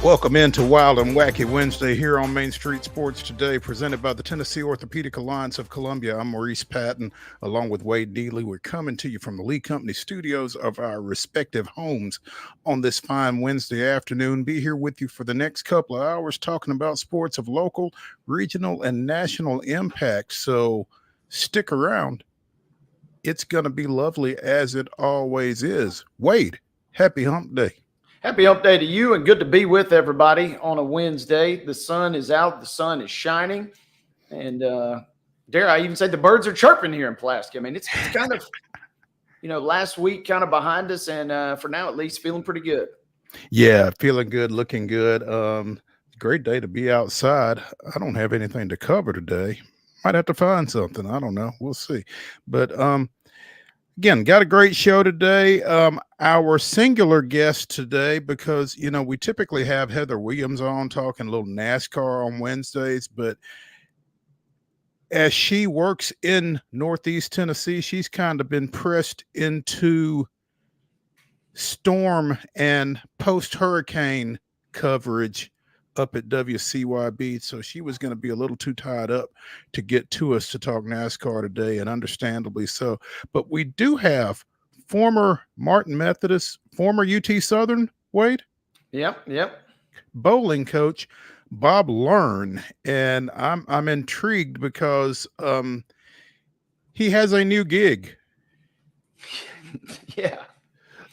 Welcome into Wild and Wacky Wednesday here on Main Street Sports Today, presented by the Tennessee Orthopedic Alliance of Columbia. I'm Maurice Patton, along with Wade Dealey. We're coming to you from the Lee Company studios of our respective homes on this fine Wednesday afternoon. Be here with you for the next couple of hours talking about sports of local, regional, and national impact. So stick around. It's going to be lovely as it always is. Wade, happy hump day. Happy hump day to you, and good to be with everybody on a Wednesday. The sun is out, the sun is shining, and dare I even say the birds are chirping here in Pulaski. I mean, it's kind of, last week kind of behind us, and for now at least feeling pretty good. Yeah, feeling good, looking good. Great day to be outside. I don't have anything to cover today. Might have to find something. I don't know. We'll see. But again, got a great show today. Our singular guest today, because, we typically have Heather Williams on talking a little NASCAR on Wednesdays, but as she works in Northeast Tennessee, she's kind of been pressed into storm and post-hurricane coverage up at WCYB, so she was going to be a little too tied up to get to us to talk NASCAR today, and understandably so. But we do have former Martin Methodist, former UT Southern, Wade? Yep. Bowling coach Bob Learn, and I'm intrigued because he has a new gig. Yeah.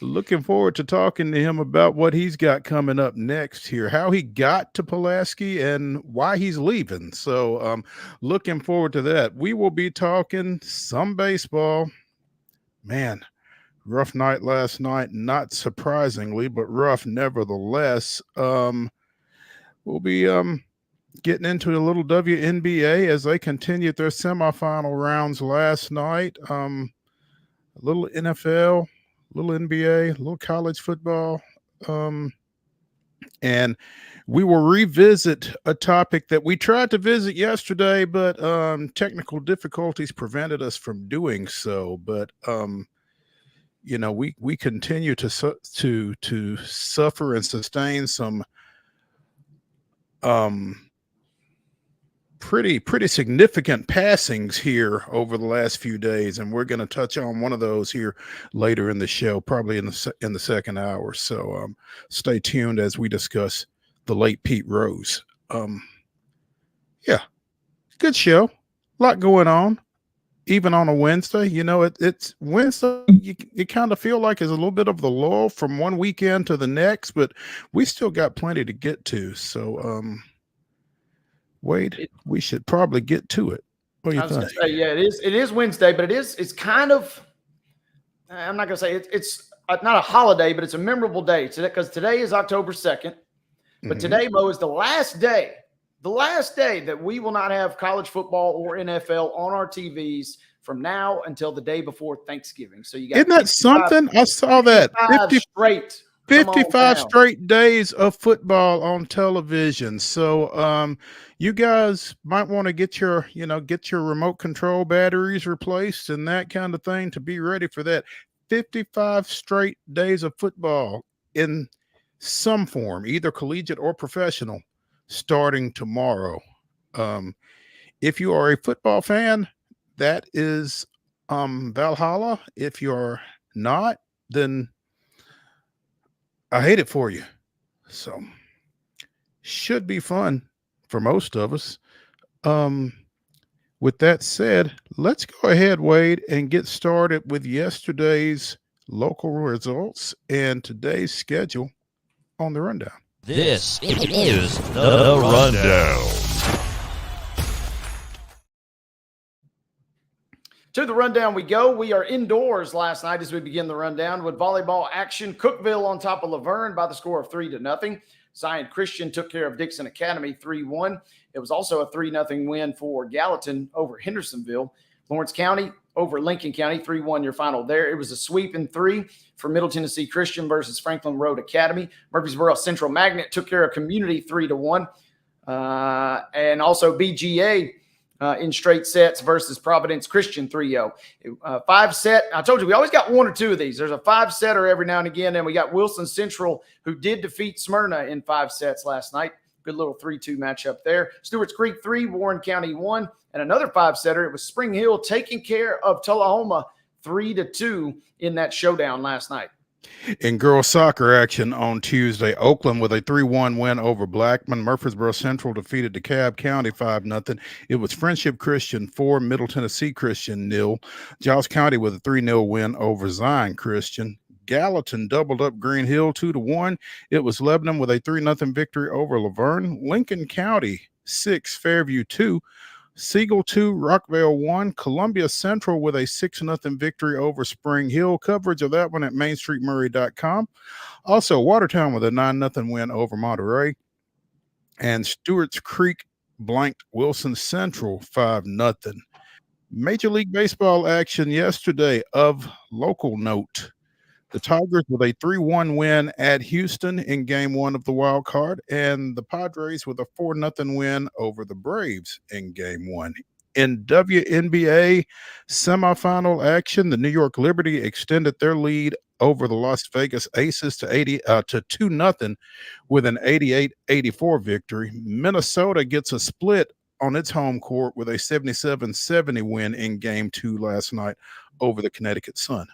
Looking forward to talking to him about what he's got coming up next here, how he got to Pulaski and why he's leaving. So looking forward to that. We will be talking some baseball. Man, rough night last night, not surprisingly, but rough nevertheless. We'll be getting into a little WNBA as they continued their semifinal rounds last night. A little NFL, little NBA, a little college football. And we will revisit a topic that we tried to visit yesterday, but technical difficulties prevented us from doing so. But, we continue to suffer and sustain some pretty significant passings here over the last few days, and we're going to touch on one of those here later in the show, probably in the second hour. So stay tuned as we discuss the late Pete Rose. Yeah, good show, a lot going on, even on a Wednesday. It's Wednesday. You kind of feel like it's a little bit of the lull from one weekend to the next, but we still got plenty to get to. So Wade, we should probably get to it. What do you think? Yeah, it is Wednesday, but it's kind of, I'm not going to say it's not a holiday, but it's a memorable day today, because today is October 2nd. But today, Mo, is the last day that we will not have college football or NFL on our TVs from now until the day before Thanksgiving. So you got, isn't that something? I saw that 55 straight days of football on television. So you guys might want to get your remote control batteries replaced and that kind of thing to be ready for that. 55 straight days of football in some form, either collegiate or professional, starting tomorrow. If you are a football fan, that is Valhalla. If you're not, then I hate it for you. So should be fun for most of us. With that said, let's go ahead, Wade, and get started with yesterday's local results and today's schedule on the rundown. This is the rundown. To the rundown we go. We are indoors last night as we begin the rundown with volleyball action. Cookeville on top of Laverne by the score of 3-0. Zion Christian took care of Dixon Academy 3-1. It was also a 3-0 win for Gallatin over Hendersonville. Lawrence County over Lincoln County, 3-1 your final there. It was a sweep in 3 for Middle Tennessee Christian versus Franklin Road Academy. Murfreesboro Central Magnet took care of Community 3-1. And also BGA in straight sets versus Providence Christian 3-0. 5-set. I told you, we always got one or two of these. There's a 5-setter every now and again, and we got Wilson Central, who did defeat Smyrna in 5 sets last night. Good little 3-2 matchup there. Stewart's Creek 3, Warren County 1, and another 5-setter. It was Spring Hill taking care of Tullahoma 3-2 in that showdown last night. In girls soccer action on Tuesday, Oakland with a 3-1 win over Blackman. Murfreesboro Central defeated DeKalb County 5-0. It was Friendship Christian 4, Middle Tennessee Christian 0. Giles County with a 3-0 win over Zion Christian. Gallatin doubled up Green Hill 2-1. It was Lebanon with a 3-0 victory over Laverne. Lincoln County 6, Fairview 2. Siegel 2, Rockville 1, Columbia Central with a 6-0 victory over Spring Hill. Coverage of that one at mainstreetmurray.com. Also, Watertown with a 9-0 win over Monterey. And Stewart's Creek blanked Wilson Central 5-0. Major League Baseball action yesterday of local note. The Tigers with a 3-1 win at Houston in game 1 of the wild card, and the Padres with a 4-0 win over the Braves in game 1. In WNBA semifinal action, the New York Liberty extended their lead over the Las Vegas Aces to 2-0 with an 88-84 victory. Minnesota gets a split on its home court with a 77-70 win in game 2 last night over the Connecticut Sun.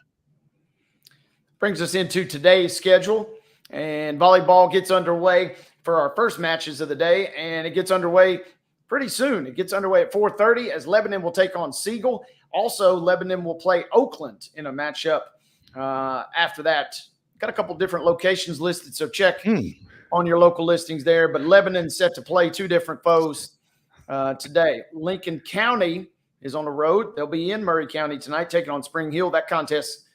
Brings us into today's schedule, and volleyball gets underway for our first matches of the day, and it gets underway pretty soon. It gets underway at 4:30 as Lebanon will take on Siegel. Also, Lebanon will play Oakland in a matchup after that. Got a couple different locations listed, so check on your local listings there, but Lebanon's set to play 2 different foes today. Lincoln County is on the road. They'll be in Murray County tonight, taking on Spring Hill. That contest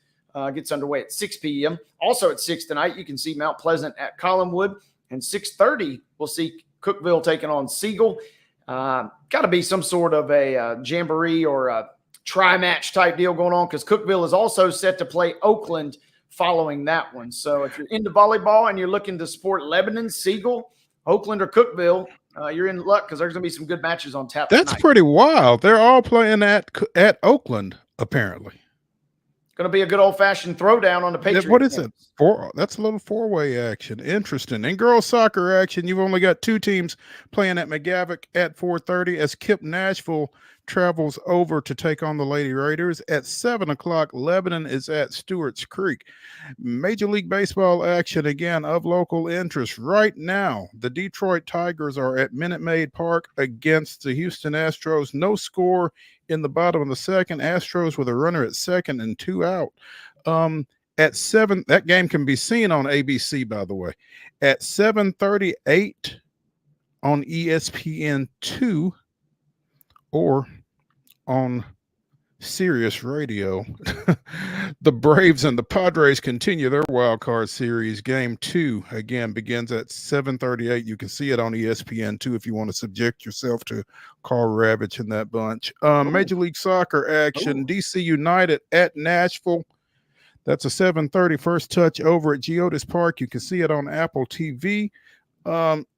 gets underway at 6 p.m. Also at 6 tonight, you can see Mount Pleasant at Collinwood. And 6:30, we'll see Cookeville taking on Siegel. Got to be some sort of a jamboree or a tri-match type deal going on, because Cookeville is also set to play Oakland following that one. So if you're into volleyball and you're looking to support Lebanon, Siegel, Oakland, or Cookeville, you're in luck, because there's going to be some good matches on tap That's tonight. pretty wild. They're all playing at Oakland, apparently. Going to be a good old-fashioned throwdown on the Patriots. What is it? That's a little 4-way action. Interesting. In girls soccer action, you've only got 2 teams playing at McGavock at 4:30 as KIPP Nashville travels over to take on the Lady Raiders. At 7 o'clock, Lebanon is at Stewart's Creek. Major League Baseball action, again, of local interest. Right now, the Detroit Tigers are at Minute Maid Park against the Houston Astros. No score in the bottom of the second. Astros with a runner at second and 2 out. At 7, that game can be seen on ABC, by the way. At 7:38 on ESPN2 or on Sirius Radio, the Braves and the Padres continue their wild card series. Game 2 again begins at 7:38. You can see it on ESPN2 if you want to subject yourself to Carl Ravitch and that bunch. Major League Soccer action: DC United at Nashville. That's a 7:30 first touch over at Geodis Park. You can see it on Apple TV.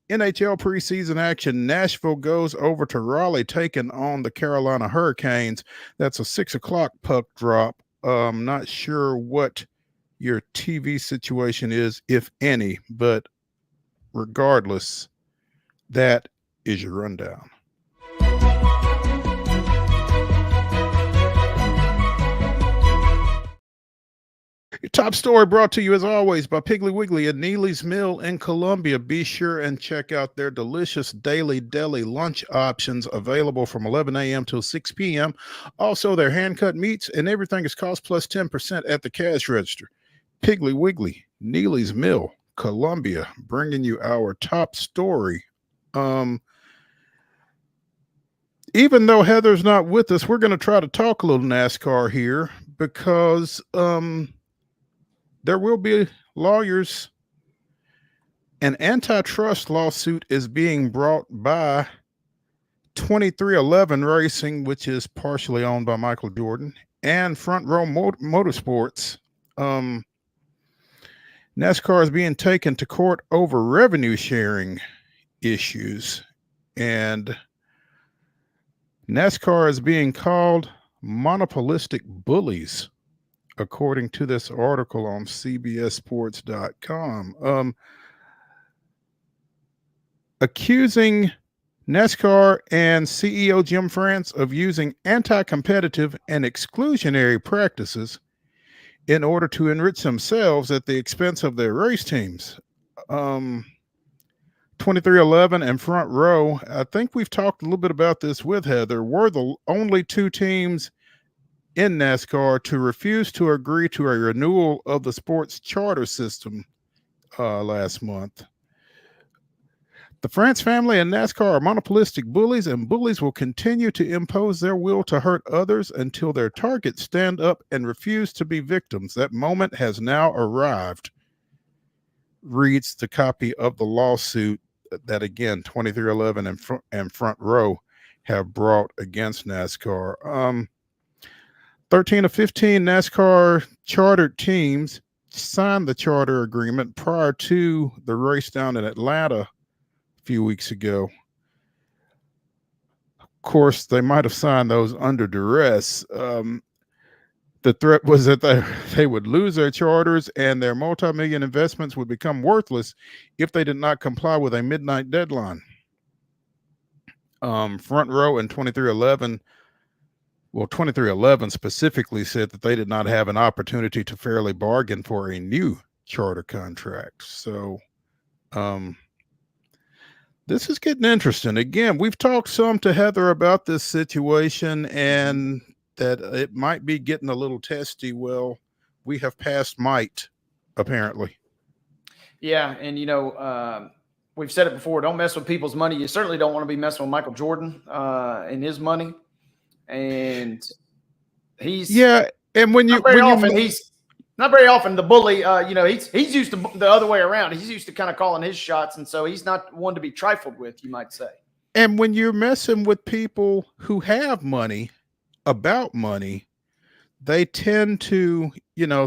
NHL preseason action: Nashville goes over to Raleigh, taking on the Carolina Hurricanes. That's a 6 o'clock puck drop. Not sure what your TV situation is, if any, but regardless, that is your rundown. Your top story brought to you, as always, by Piggly Wiggly at Neely's Mill in Columbia. Be sure and check out their delicious daily deli lunch options available from 11 a.m. till 6 p.m. Also, their hand-cut meats and everything is cost plus 10% at the cash register. Piggly Wiggly, Neely's Mill, Columbia, bringing you our top story. Even though Heather's not with us, we're going to try to talk a little NASCAR here, because there will be lawyers. An antitrust lawsuit is being brought by 2311 Racing, which is partially owned by Michael Jordan, and Front Row Motorsports. NASCAR is being taken to court over revenue sharing issues. And NASCAR is being called monopolistic bullies, according to this article on CBSSports.com. Accusing NASCAR and CEO Jim France of using anti-competitive and exclusionary practices in order to enrich themselves at the expense of their race teams. 2311 and Front Row, I think we've talked a little bit about this with Heather, were the only two teams in NASCAR to refuse to agree to a renewal of the sport's charter system last month. The France family and NASCAR are monopolistic bullies, and bullies will continue to impose their will to hurt others until their targets stand up and refuse to be victims. That moment has now arrived, reads the copy of the lawsuit that, again, 2311 and Front Row have brought against NASCAR. 13 of 15 NASCAR chartered teams signed the charter agreement prior to the race down in Atlanta few weeks ago. Of course, they might have signed those under duress. The threat was that they would lose their charters and their multi-million investments would become worthless if they did not comply with a midnight deadline. Front Row and 2311, well, 2311 specifically said that they did not have an opportunity to fairly bargain for a new charter contract. So, this is getting interesting. Again, we've talked some to Heather about this situation and that it might be getting a little testy. Well, we have passed might, apparently. Yeah, and we've said it before, don't mess with people's money. You certainly don't want to be messing with Michael Jordan and his money. And he's and he's not very often the bully. He's used to the other way around. He's used to kind of calling his shots, and so he's not one to be trifled with, you might say. And when you're messing with people who have money, about money, they tend to,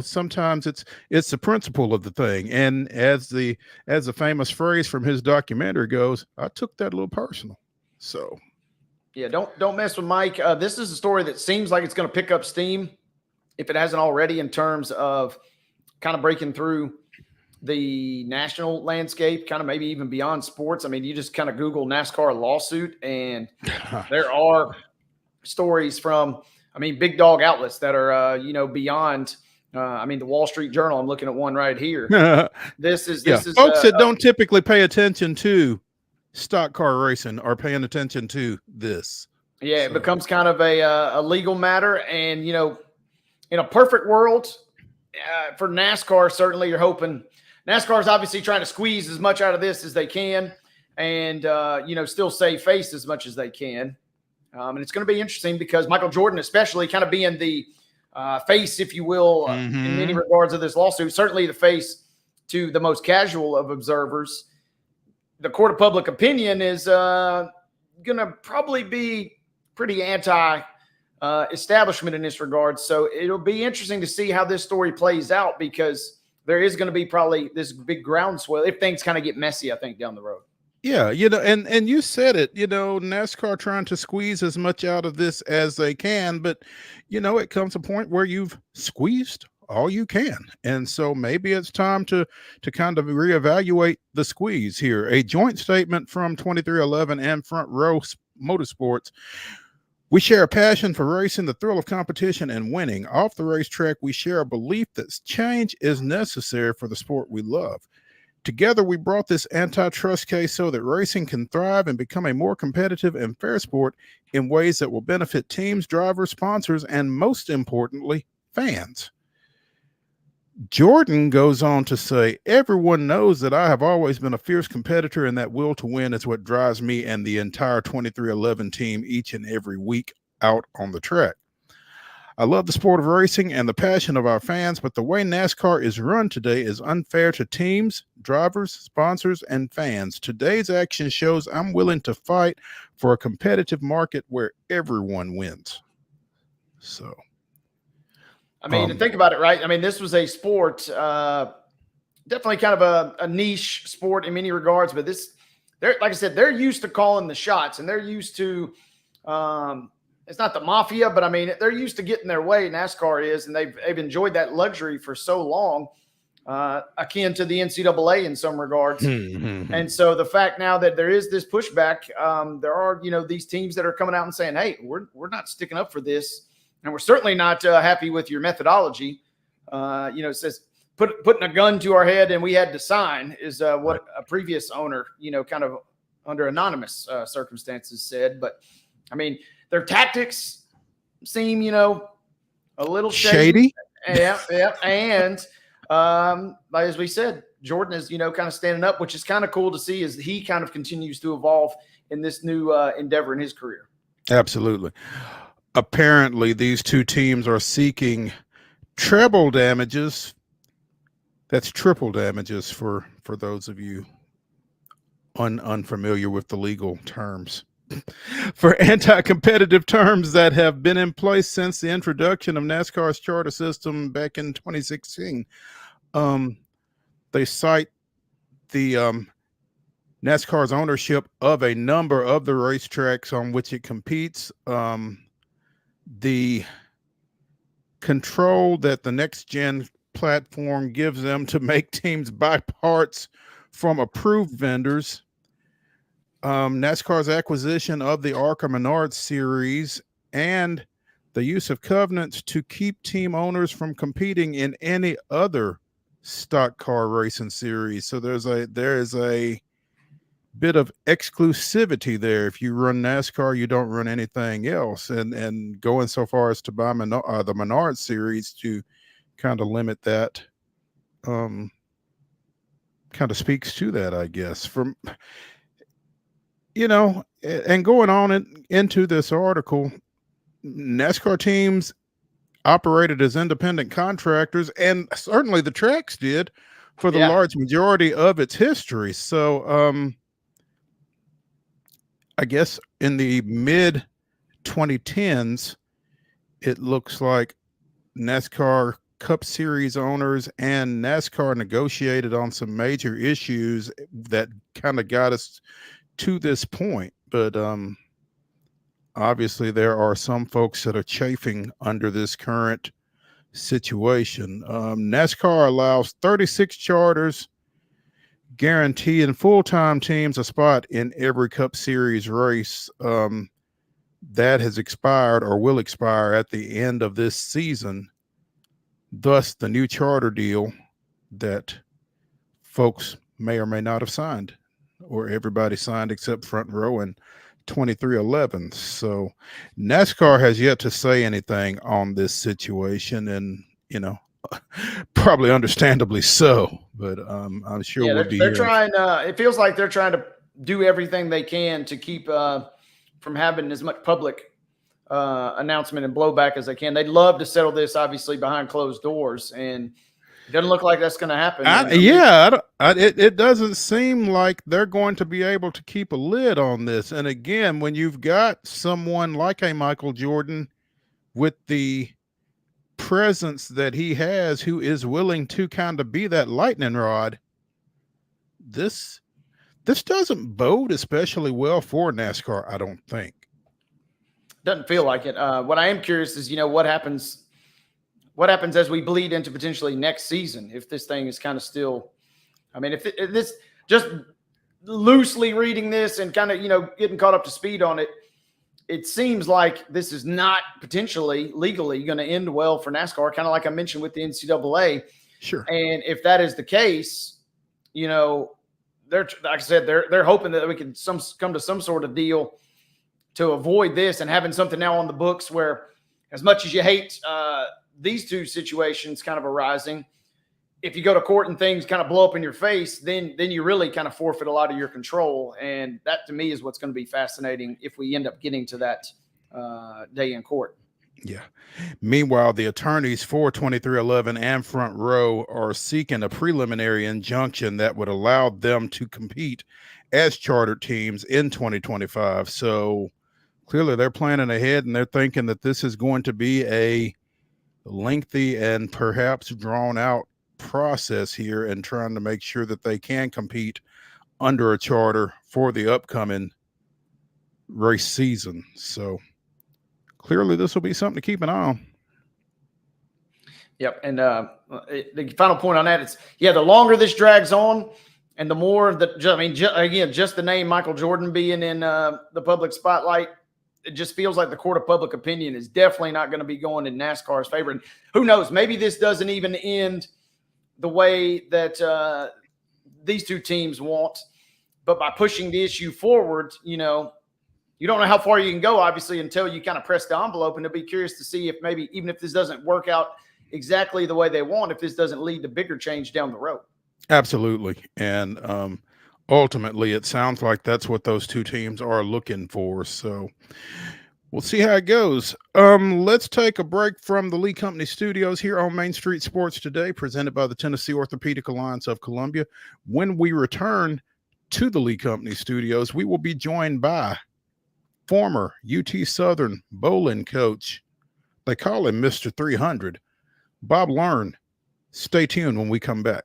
sometimes it's the principle of the thing. And as the famous phrase from his documentary goes, I took that a little personal. So yeah, don't mess with Mike. This is a story that seems like it's going to pick up steam, if it hasn't already, in terms of kind of breaking through the national landscape, kind of maybe even beyond sports. I mean, you just kind of Google NASCAR lawsuit, and there are stories from, big dog outlets that are, beyond, the Wall Street Journal. I'm looking at one right here. This is folks that don't typically pay attention to stock car racing are paying attention to this. Yeah, it becomes kind of a legal matter. And, in a perfect world for NASCAR, certainly you're hoping NASCAR is obviously trying to squeeze as much out of this as they can and, still save face as much as they can. And it's going to be interesting because Michael Jordan, especially kind of being the face, if you will, in many regards of this lawsuit, certainly the face to the most casual of observers. The court of public opinion is going to probably be pretty establishment in this regard. So it'll be interesting to see how this story plays out, because there is going to be probably this big groundswell if things kind of get messy, I think, down the road. Yeah, and you said it, NASCAR trying to squeeze as much out of this as they can, but it comes a point where you've squeezed all you can. And so maybe it's time to kind of reevaluate the squeeze here. A joint statement from 2311 and Front Row Motorsports. We share a passion for racing, the thrill of competition, and winning. Off the racetrack, we share a belief that change is necessary for the sport we love. Together, we brought this antitrust case so that racing can thrive and become a more competitive and fair sport in ways that will benefit teams, drivers, sponsors, and most importantly, fans. Jordan goes on to say, everyone knows that I have always been a fierce competitor, and that will to win is what drives me and the entire 2311 team each and every week out on the track. I love the sport of racing and the passion of our fans, but the way NASCAR is run today is unfair to teams, drivers, sponsors, and fans. Today's action shows I'm willing to fight for a competitive market where everyone wins. So, think about it, right? This was a sport, definitely kind of a niche sport in many regards, but like I said, they're used to calling the shots, and they're used to It's not the mafia, but I mean, they're used to getting their way. NASCAR is, and they've enjoyed that luxury for so long, akin to the NCAA in some regards. And so the fact now that there is this pushback, there are, these teams that are coming out and saying, hey, we're not sticking up for this. And we're certainly not happy with your methodology. It says putting a gun to our head and we had to sign is what a previous owner, kind of under anonymous circumstances said. But I mean, their tactics seem, a little shady. Yeah. And as we said, Jordan is, kind of standing up, which is kind of cool to see as he kind of continues to evolve in this new endeavor in his career. Absolutely. Apparently, these two teams are seeking treble damages. That's triple damages for those of you unfamiliar with the legal terms. For anti-competitive terms that have been in place since the introduction of NASCAR's charter system back in 2016. They cite the NASCAR's ownership of a number of the racetracks on which it competes, the control that the next gen platform gives them to make teams buy parts from approved vendors, NASCAR's acquisition of the ARCA Menards series, and the use of covenants to keep team owners from competing in any other stock car racing series. So there is a bit of exclusivity there. If you run NASCAR, you don't run anything else, and going so far as to buy the Menards series to kind of limit that kind of speaks to that, I guess. From and going on into this article, NASCAR teams operated as independent contractors, and certainly the tracks did for the large majority of its history. So I guess in the mid 2010s, it looks like NASCAR Cup Series owners and NASCAR negotiated on some major issues that kind of got us to this point. But obviously there are some folks that are chafing under this current situation. NASCAR allows 36 charters, guaranteeing full-time teams a spot in every Cup Series race. That has expired or will expire at the end of this season. Thus, the new charter deal that folks may or may not have signed, or everybody signed except Front Row in 2311. So NASCAR has yet to say anything on this situation, and probably understandably so, but I'm sure we'll be they're trying it feels like they're trying to do everything they can to keep from having as much public announcement and blowback as they can. They'd love to settle this obviously behind closed doors, and it doesn't look like that's going to happen. It doesn't seem like they're going to be able to keep a lid on this. And again, when you've got someone like a Michael Jordan with the presence that he has, who is willing to kind of be that lightning rod, this doesn't bode especially well for NASCAR, I don't think. Doesn't feel like it. What I am curious is, what happens as we bleed into potentially next season, if this thing is kind of still, I mean, if this, just loosely reading this and kind of, getting caught up to speed on it, it seems like this is not potentially legally going to end well for NASCAR, kind of like I mentioned with the NCAA. Sure. And if that is the case, they're, like I said, they're hoping that we can come to some sort of deal to avoid this, and having something now on the books where, as much as you hate these two situations kind of arising, if you go to court and things kind of blow up in your face, then you really kind of forfeit a lot of your control. And that to me is what's going to be fascinating if we end up getting to that day in court. Yeah. Meanwhile, the attorneys for 2311 and Front Row are seeking a preliminary injunction that would allow them to compete as charter teams in 2025. So clearly they're planning ahead, and they're thinking that this is going to be a lengthy and perhaps drawn out process here, and trying to make sure that they can compete under a charter for the upcoming race season. So clearly this will be something to keep an eye on. Yep. And the final point on that is, the longer this drags on and the more that, just the name Michael Jordan being in the public spotlight, it just feels like the court of public opinion is definitely not going to be going in NASCAR's favor. And who knows, maybe this doesn't even end the way that these two teams want, but by pushing the issue forward, you don't know how far you can go, obviously, until you kind of press the envelope. And I'd be curious to see if maybe, even if this doesn't work out exactly the way they want, if this doesn't lead to bigger change down the road. Absolutely. And ultimately, it sounds like that's what those two teams are looking for. So we'll see how it goes. Let's take a break from the Lee Company studios here on Main Street Sports Today, presented by the Tennessee Orthopedic Alliance of Columbia. When we return to the Lee Company studios, we will be joined by former UT Southern bowling coach. They call him Mr. 300, Bob Learn. Stay tuned when we come back.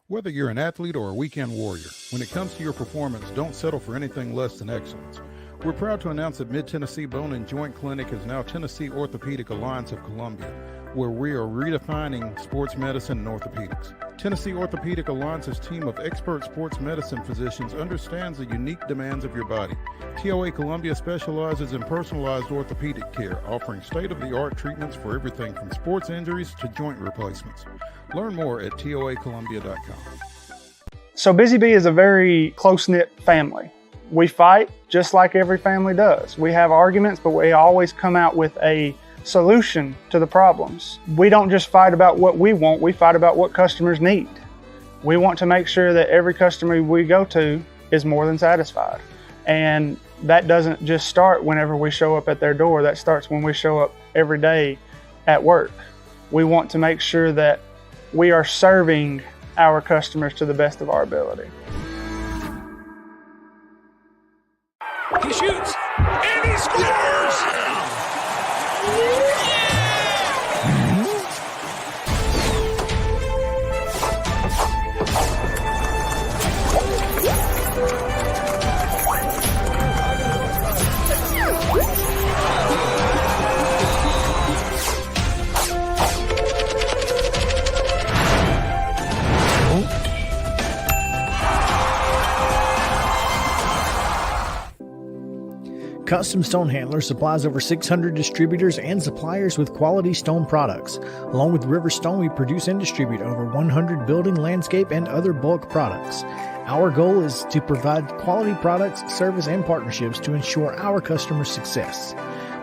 Whether you're an athlete or a weekend warrior, when it comes to your performance, don't settle for anything less than excellence. We're proud to announce that Mid-Tennessee Bone and Joint Clinic is now Tennessee Orthopedic Alliance of Columbia, where we are redefining sports medicine and orthopedics. Tennessee Orthopedic Alliance's team of expert sports medicine physicians understands the unique demands of your body. TOA Columbia specializes in personalized orthopedic care, offering state-of-the-art treatments for everything from sports injuries to joint replacements. Learn more at toacolumbia.com. So Busy Bee is a very close-knit family. We fight just like every family does. We have arguments, but we always come out with a solution to the problems. We don't just fight about what we want, we fight about what customers need. We want to make sure that every customer we go to is more than satisfied. And that doesn't just start whenever we show up at their door, that starts when we show up every day at work. We want to make sure that we are serving our customers to the best of our ability. He shoots, and he scores! Custom Stone Handler supplies over 600 distributors and suppliers with quality stone products. Along with River Stone, we produce and distribute over 100 building, landscape, and other bulk products. Our goal is to provide quality products, service, and partnerships to ensure our customers' success.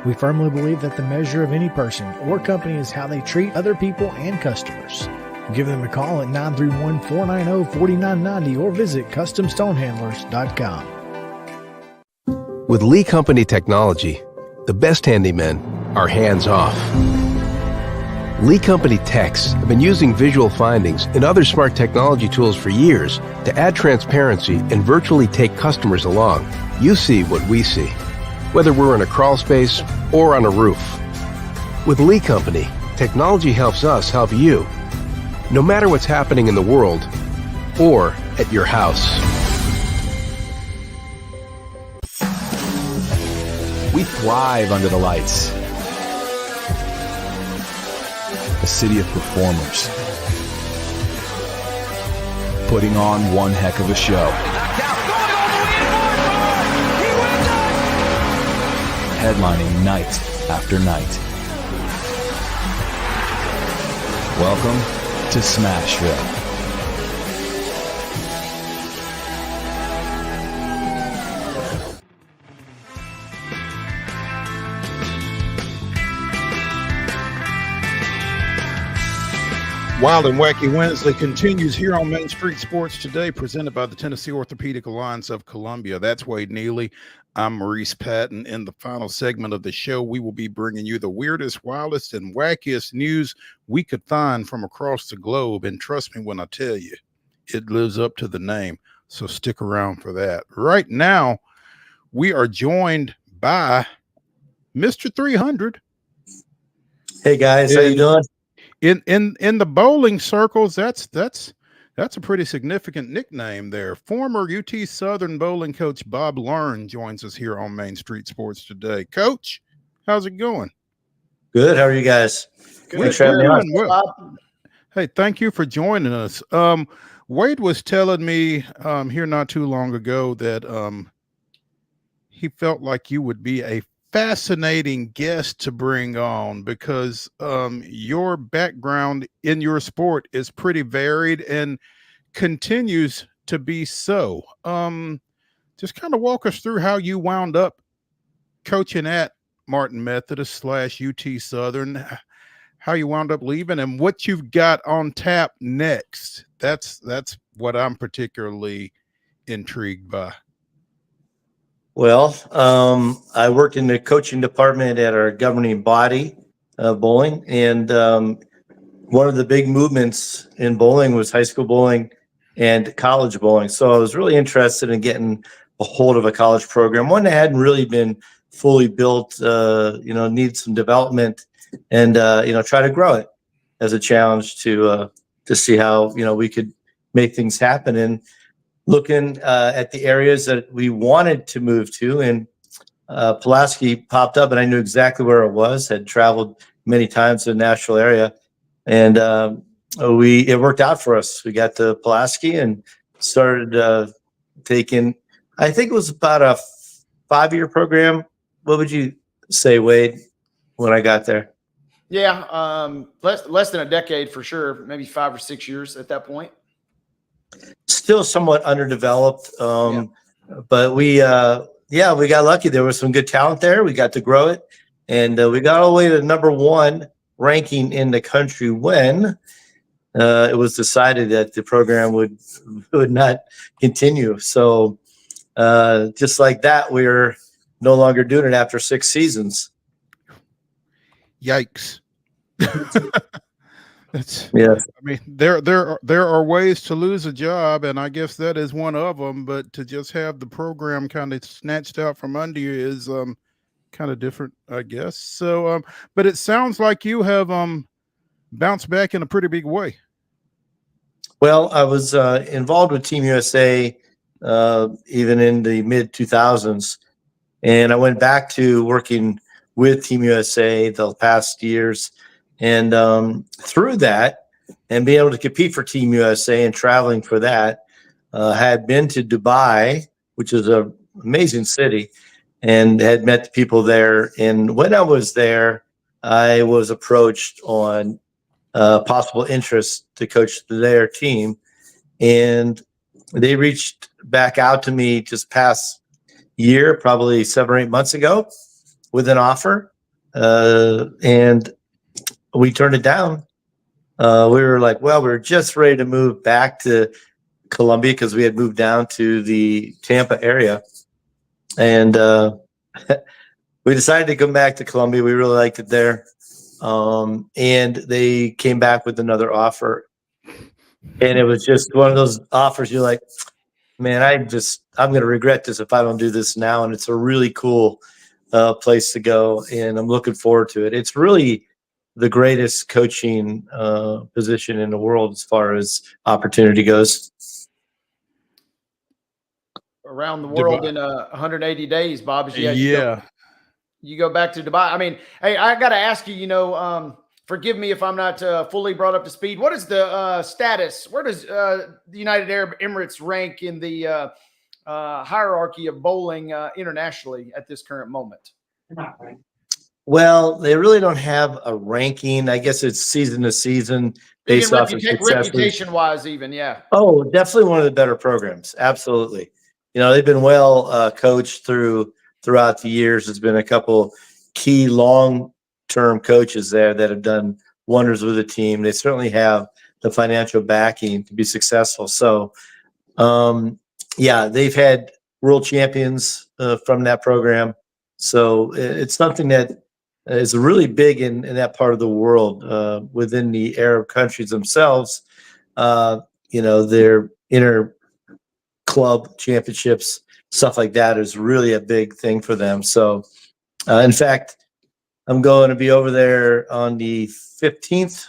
We firmly believe that the measure of any person or company is how they treat other people and customers. Give them a call at 931-490-4990 or visit CustomStonehandlers.com. With Lee Company technology, the best handymen are hands-off. Lee Company techs have been using visual findings and other smart technology tools for years to add transparency and virtually take customers along. You see what we see, whether we're in a crawl space or on a roof. With Lee Company, technology helps us help you, no matter what's happening in the world or at your house. We thrive under the lights. A city of performers. Putting on one heck of a show. Headlining night after night. Welcome to Smashville. Wild and Wacky Wednesday continues here on Main Street Sports Today, presented by the Tennessee Orthopedic Alliance of Columbia. That's Wade Neely. I'm Maurice Patton. In the final segment of the show, we will be bringing you the weirdest, wildest, and wackiest news we could find from across the globe. And trust me when I tell you, it lives up to the name. So stick around for that. Right now, we are joined by Mr. 300, Hey guys, how you doing? In the bowling circles, that's a pretty significant nickname there. Former UT Southern bowling coach Bob Learn joins us here on Main Street Sports today. Coach, how's it going? Good. How are you guys? Good, Thanks for having me good. on. Doing well. Hey, thank you for joining us. Wade was telling me here not too long ago that he felt like you would be a fascinating guest to bring on because your background in your sport is pretty varied and continues to be so. Just kind of walk us through how you wound up coaching at Martin Methodist / UT Southern, how you wound up leaving, and what you've got on tap next. That's what I'm particularly intrigued by. Well, I worked in the coaching department at our governing body of bowling, and one of the big movements in bowling was high school bowling and college bowling. So I was really interested in getting a hold of a college program, one that hadn't really been fully built, needs some development, and try to grow it as a challenge to see how we could make things happen. And looking at the areas that we wanted to move to, and Pulaski popped up, and I knew exactly where it was. Had traveled many times to the Nashville area, and it worked out for us. We got to Pulaski and started taking. I think it was about a 5-year program. What would you say, Wade, when I got there? Yeah, less than a decade for sure, maybe 5 or 6 years at that point. Still somewhat underdeveloped, but we got lucky. There was some good talent there. We got to grow it, and we got all the way to #1 ranking in the country when it was decided that the program would not continue. So just like that, we're no longer doing it after 6 seasons. Yikes. Yes. I mean, there are ways to lose a job, and I guess that is one of them. But to just have the program kind of snatched out from under you is kind of different, I guess. So, but it sounds like you have bounced back in a pretty big way. Well, I was involved with Team USA even in the mid 2000s, and I went back to working with Team USA the past years. And through that, and being able to compete for Team USA and traveling for that, had been to Dubai, which is an amazing city, and had met the people there. And when I was there, I was approached on possible interest to coach their team. And they reached back out to me just past year, probably 7 or 8 months ago, with an offer. And we turned it down. We were like, well, we were just ready to move back to Columbia because we had moved down to the Tampa area. And we decided to come back to Columbia. We really liked it there. And they came back with another offer. And it was just one of those offers you're like, man, I'm going to regret this if I don't do this now. And it's a really cool place to go. And I'm looking forward to it. It's really the greatest coaching position in the world as far as opportunity goes. Around the world in 180 days, Bob. You go back to Dubai. I mean, hey, I got to ask you, forgive me if I'm not fully brought up to speed. What is the status? Where does the United Arab Emirates rank in the hierarchy of bowling internationally at this current moment? Well, they really don't have a ranking. I guess it's season to season based off of reputation-wise, even, yeah. Oh, definitely one of the better programs. Absolutely. They've been well coached throughout the years. There's been a couple key long-term coaches there that have done wonders with the team. They certainly have the financial backing to be successful. So, they've had world champions from that program. So it's something that is really big in that part of the world within the Arab countries themselves. Their inner club championships, stuff like that is really a big thing for them. So, in fact, I'm going to be over there on the 15th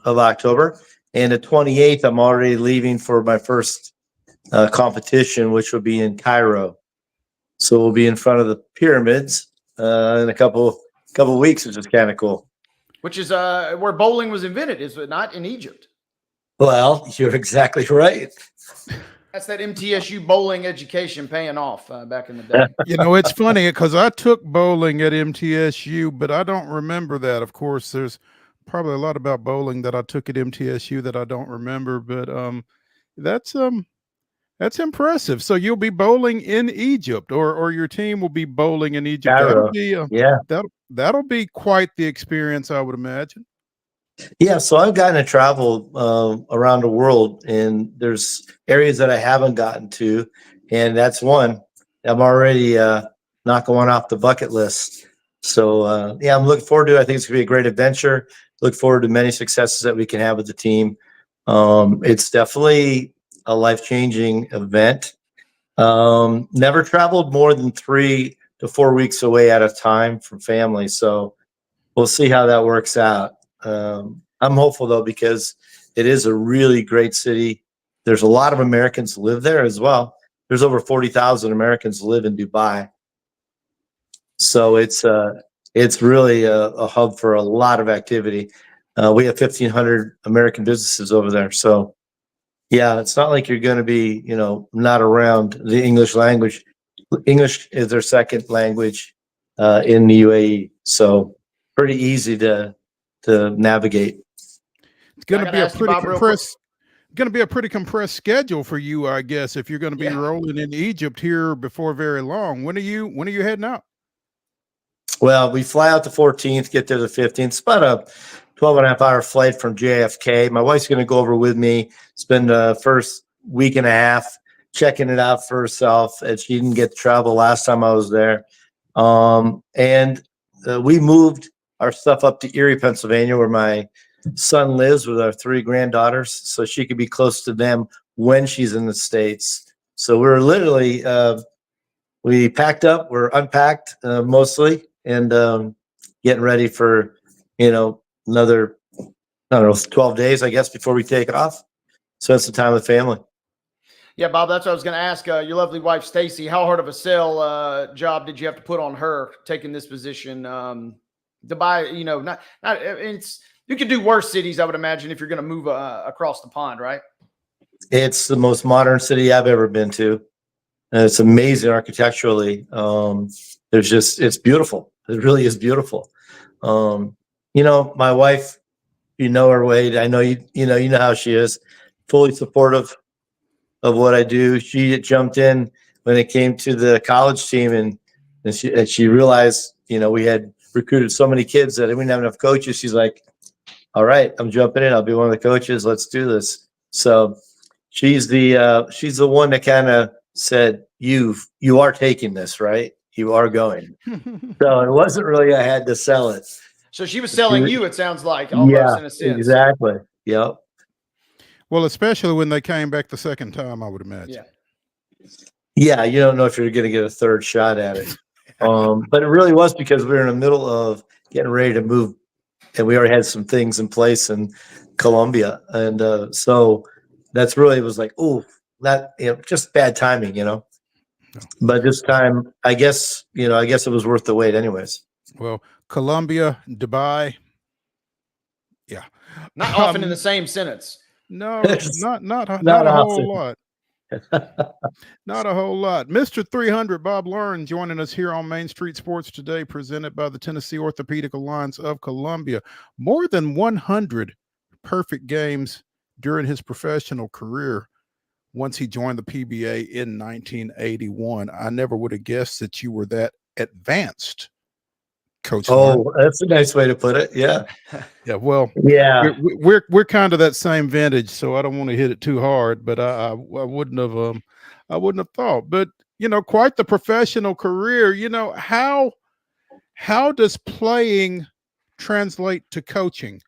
of October, and the 28th, I'm already leaving for my first competition, which will be in Cairo. So we'll be in front of the pyramids in a couple weeks, which is kind of cool. Which is where bowling was invented, is it not? In Egypt. Well, you're exactly right. That's that MTSU bowling education paying off back in the day. You know, it's funny because I took bowling at MTSU, but I don't remember that. Of course, there's probably a lot about bowling that I took at MTSU that I don't remember, but that's impressive. So you'll be bowling in Egypt, or your team will be bowling in Egypt. Cairo. Yeah. That'll be quite the experience, I would imagine. Yeah, so I've gotten to travel around the world, and there's areas that I haven't gotten to, and that's one. I'm already knocking one off the bucket list. So yeah, I'm looking forward to it. I think it's gonna be a great adventure. Look forward to many successes that we can have with the team. It's definitely a life-changing event. Never traveled more than 3 to 4 weeks away at a time from family, so we'll see how that works out. I'm hopeful though, because it is a really great city. There's a lot of Americans live there as well. There's over 40,000 Americans live in Dubai. So it's really a hub for a lot of activity. We have 1,500 American businesses over there. So yeah, it's not like you're going to be, not around the English language. English is their second language in the UAE. So pretty easy to navigate. It's going to be a pretty compressed schedule for you, I guess, if you're going to be rolling in Egypt here before very long. When are you heading out? Well, we fly out the 14th, get there the 15th. It's about a 12.5-hour flight from JFK. My wife's going to go over with me, spend the first week and a half checking it out for herself, as she didn't get to travel last time I was there. And we moved our stuff up to Erie, Pennsylvania, where my son lives with our 3 granddaughters, so she could be close to them when she's in the States. So we're literally, we packed up, we're unpacked mostly, and getting ready for, another, 12 days, I guess, before we take off. Spend some time with family. Yeah, Bob, that's what I was going to ask. Your lovely wife, Stacy, how hard of a sell job did you have to put on her taking this position? Dubai, it's, you could do worse cities, I would imagine, if you're going to move across the pond, right? It's the most modern city I've ever been to. And it's amazing architecturally. It's beautiful. It really is beautiful. My wife, her, Wade, I know you know how she is, fully supportive of what I do. She jumped in when it came to the college team, and she realized, we had recruited so many kids that we didn't have enough coaches. She's like, all right, I'm jumping in. I'll be one of the coaches. Let's do this. So she's the one that kind of said, you are taking this, right? You are going. So it wasn't really, I had to sell it. So she was selling you, it sounds like, almost in a sense. Exactly. Yep. Well, especially when they came back the second time, I would imagine. Yeah, you don't know if you're going to get a third shot at it. But it really was because we were in the middle of getting ready to move, and we already had some things in place in Colombia. And so that's really, it was like, oh, that, just bad timing, But this time, I guess it was worth the wait anyways. Well, Colombia, Dubai. Yeah. Not often in the same sentence. No, not a whole lot. Not a whole lot. Mr. 300 Bob Learn joining us here on Main Street Sports today, presented by the Tennessee Orthopedic Alliance of Columbia. More than 100 perfect games during his professional career once he joined the PBA in 1981. I never would have guessed that you were that advanced, Coach. Oh, that's a nice way to put it. Yeah. Yeah. Well, yeah, we're kind of that same vintage, so I don't want to hit it too hard, but I wouldn't have thought. But quite the professional career. How does playing translate to coaching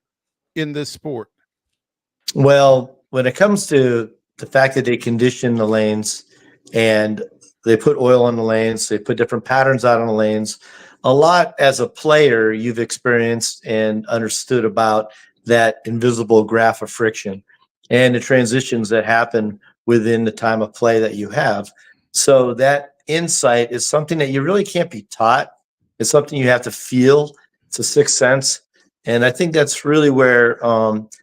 in this sport? Well, when it comes to the fact that they condition the lanes and they put oil on the lanes, they put different patterns out on the lanes. a lot as a player you've experienced and understood about that invisible graph of friction and the transitions that happen within the time of play that you have. So that insight is something that you really can't be taught. It's something you have to feel. It's a sixth sense. And I think that's really where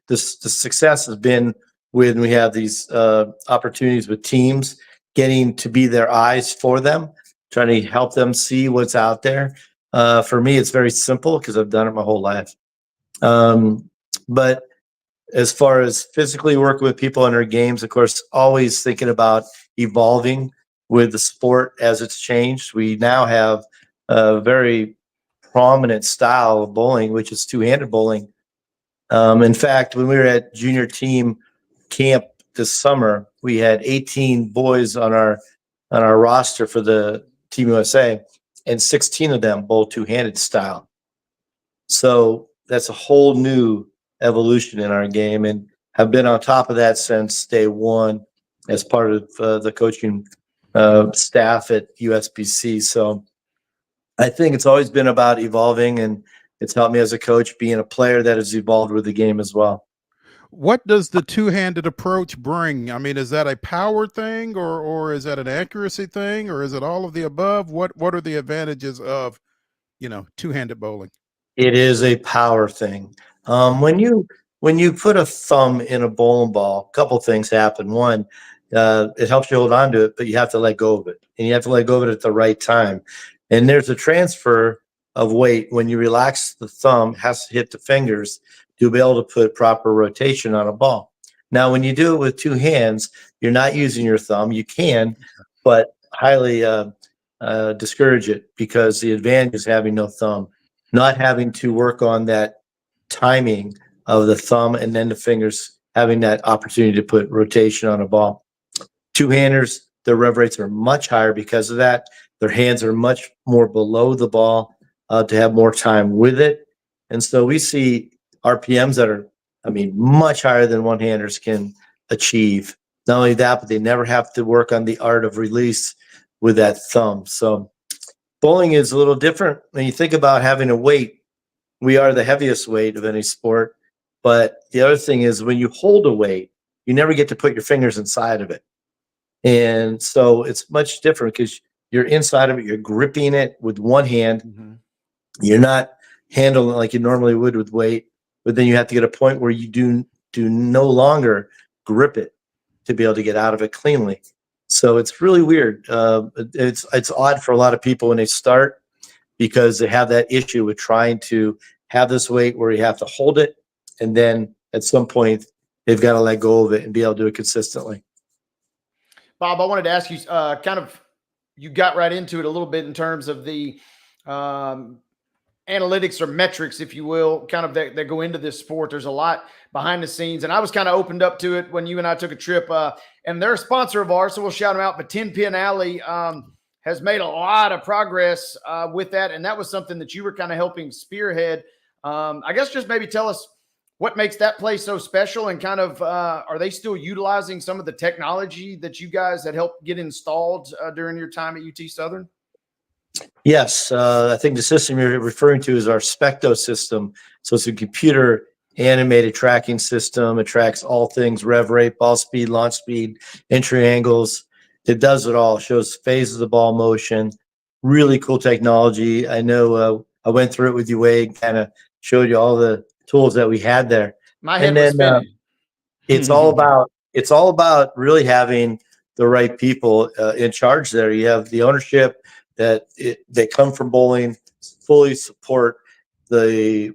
the success has been when we have these opportunities with teams, getting to be their eyes for them, trying to help them see what's out there. For me, it's very simple because I've done it my whole life. But as far as physically working with people in our games, of course, always thinking about evolving with the sport as it's changed. We now have a very prominent style of bowling, which is two-handed bowling. In fact, when we were at junior team camp this summer, we had 18 boys on our roster for the Team USA, and 16 of them bowl two-handed style. So that's a whole new evolution in our game, and have been on top of that since day one as part of the coaching staff at USBC. So I think it's always been about evolving, and it's helped me as a coach being a player that has evolved with the game as well. What does the two-handed approach bring? I mean, is that a power thing, or is that an accuracy thing, or is it all of the above? What are the advantages of, two-handed bowling? It is a power thing. When you put a thumb in a bowling ball, a couple things happen. One, it helps you hold on to it, but you have to let go of it, and you have to let go of it at the right time. And there's a transfer of weight when you relax the thumb, has to hit the fingers to be able to put proper rotation on a ball. Now, when you do it with two hands, you're not using your thumb. You can, but highly discourage it, because the advantage is having no thumb, not having to work on that timing of the thumb and then the fingers having that opportunity to put rotation on a ball. Two-handers, their rev rates are much higher because of that. Their hands are much more below the ball to have more time with it. And so we see RPMs that are, much higher than one-handers can achieve. Not only that, but they never have to work on the art of release with that thumb. So bowling is a little different. When you think about having a weight, we are the heaviest weight of any sport. But the other thing is, when you hold a weight, you never get to put your fingers inside of it. And so it's much different because you're inside of it, you're gripping it with one hand. Mm-hmm. You're not handling it like you normally would with weight, but then you have to get a point where you do no longer grip it to be able to get out of it cleanly. So it's really weird. It's odd for a lot of people when they start, because they have that issue with trying to have this weight where you have to hold it, and then at some point they've got to let go of it and be able to do it consistently. Bob, I wanted to ask you, you got right into it a little bit in terms of the analytics or metrics, if you will, that go into this sport. There's a lot behind the scenes, and I was kind of opened up to it when you and I took a trip, and they're a sponsor of ours, so we'll shout them out. But 10 Pin Alley has made a lot of progress with that, and that was something that you were kind of helping spearhead. I guess just maybe tell us what makes that place so special, and are they still utilizing some of the technology that you guys had helped get installed during your time at UT Southern? Yes. I think the system you're referring to is our Specto system. So it's a computer animated tracking system. It tracks all things rev rate, ball speed, launch speed, entry angles. It does it all. It shows phases of ball motion. Really cool technology. I know I went through it with you, Wade, kind of showed you all the tools that we had there. My head was spinning. It's all about really having the right people in charge there. You have the ownership they come from bowling, fully support the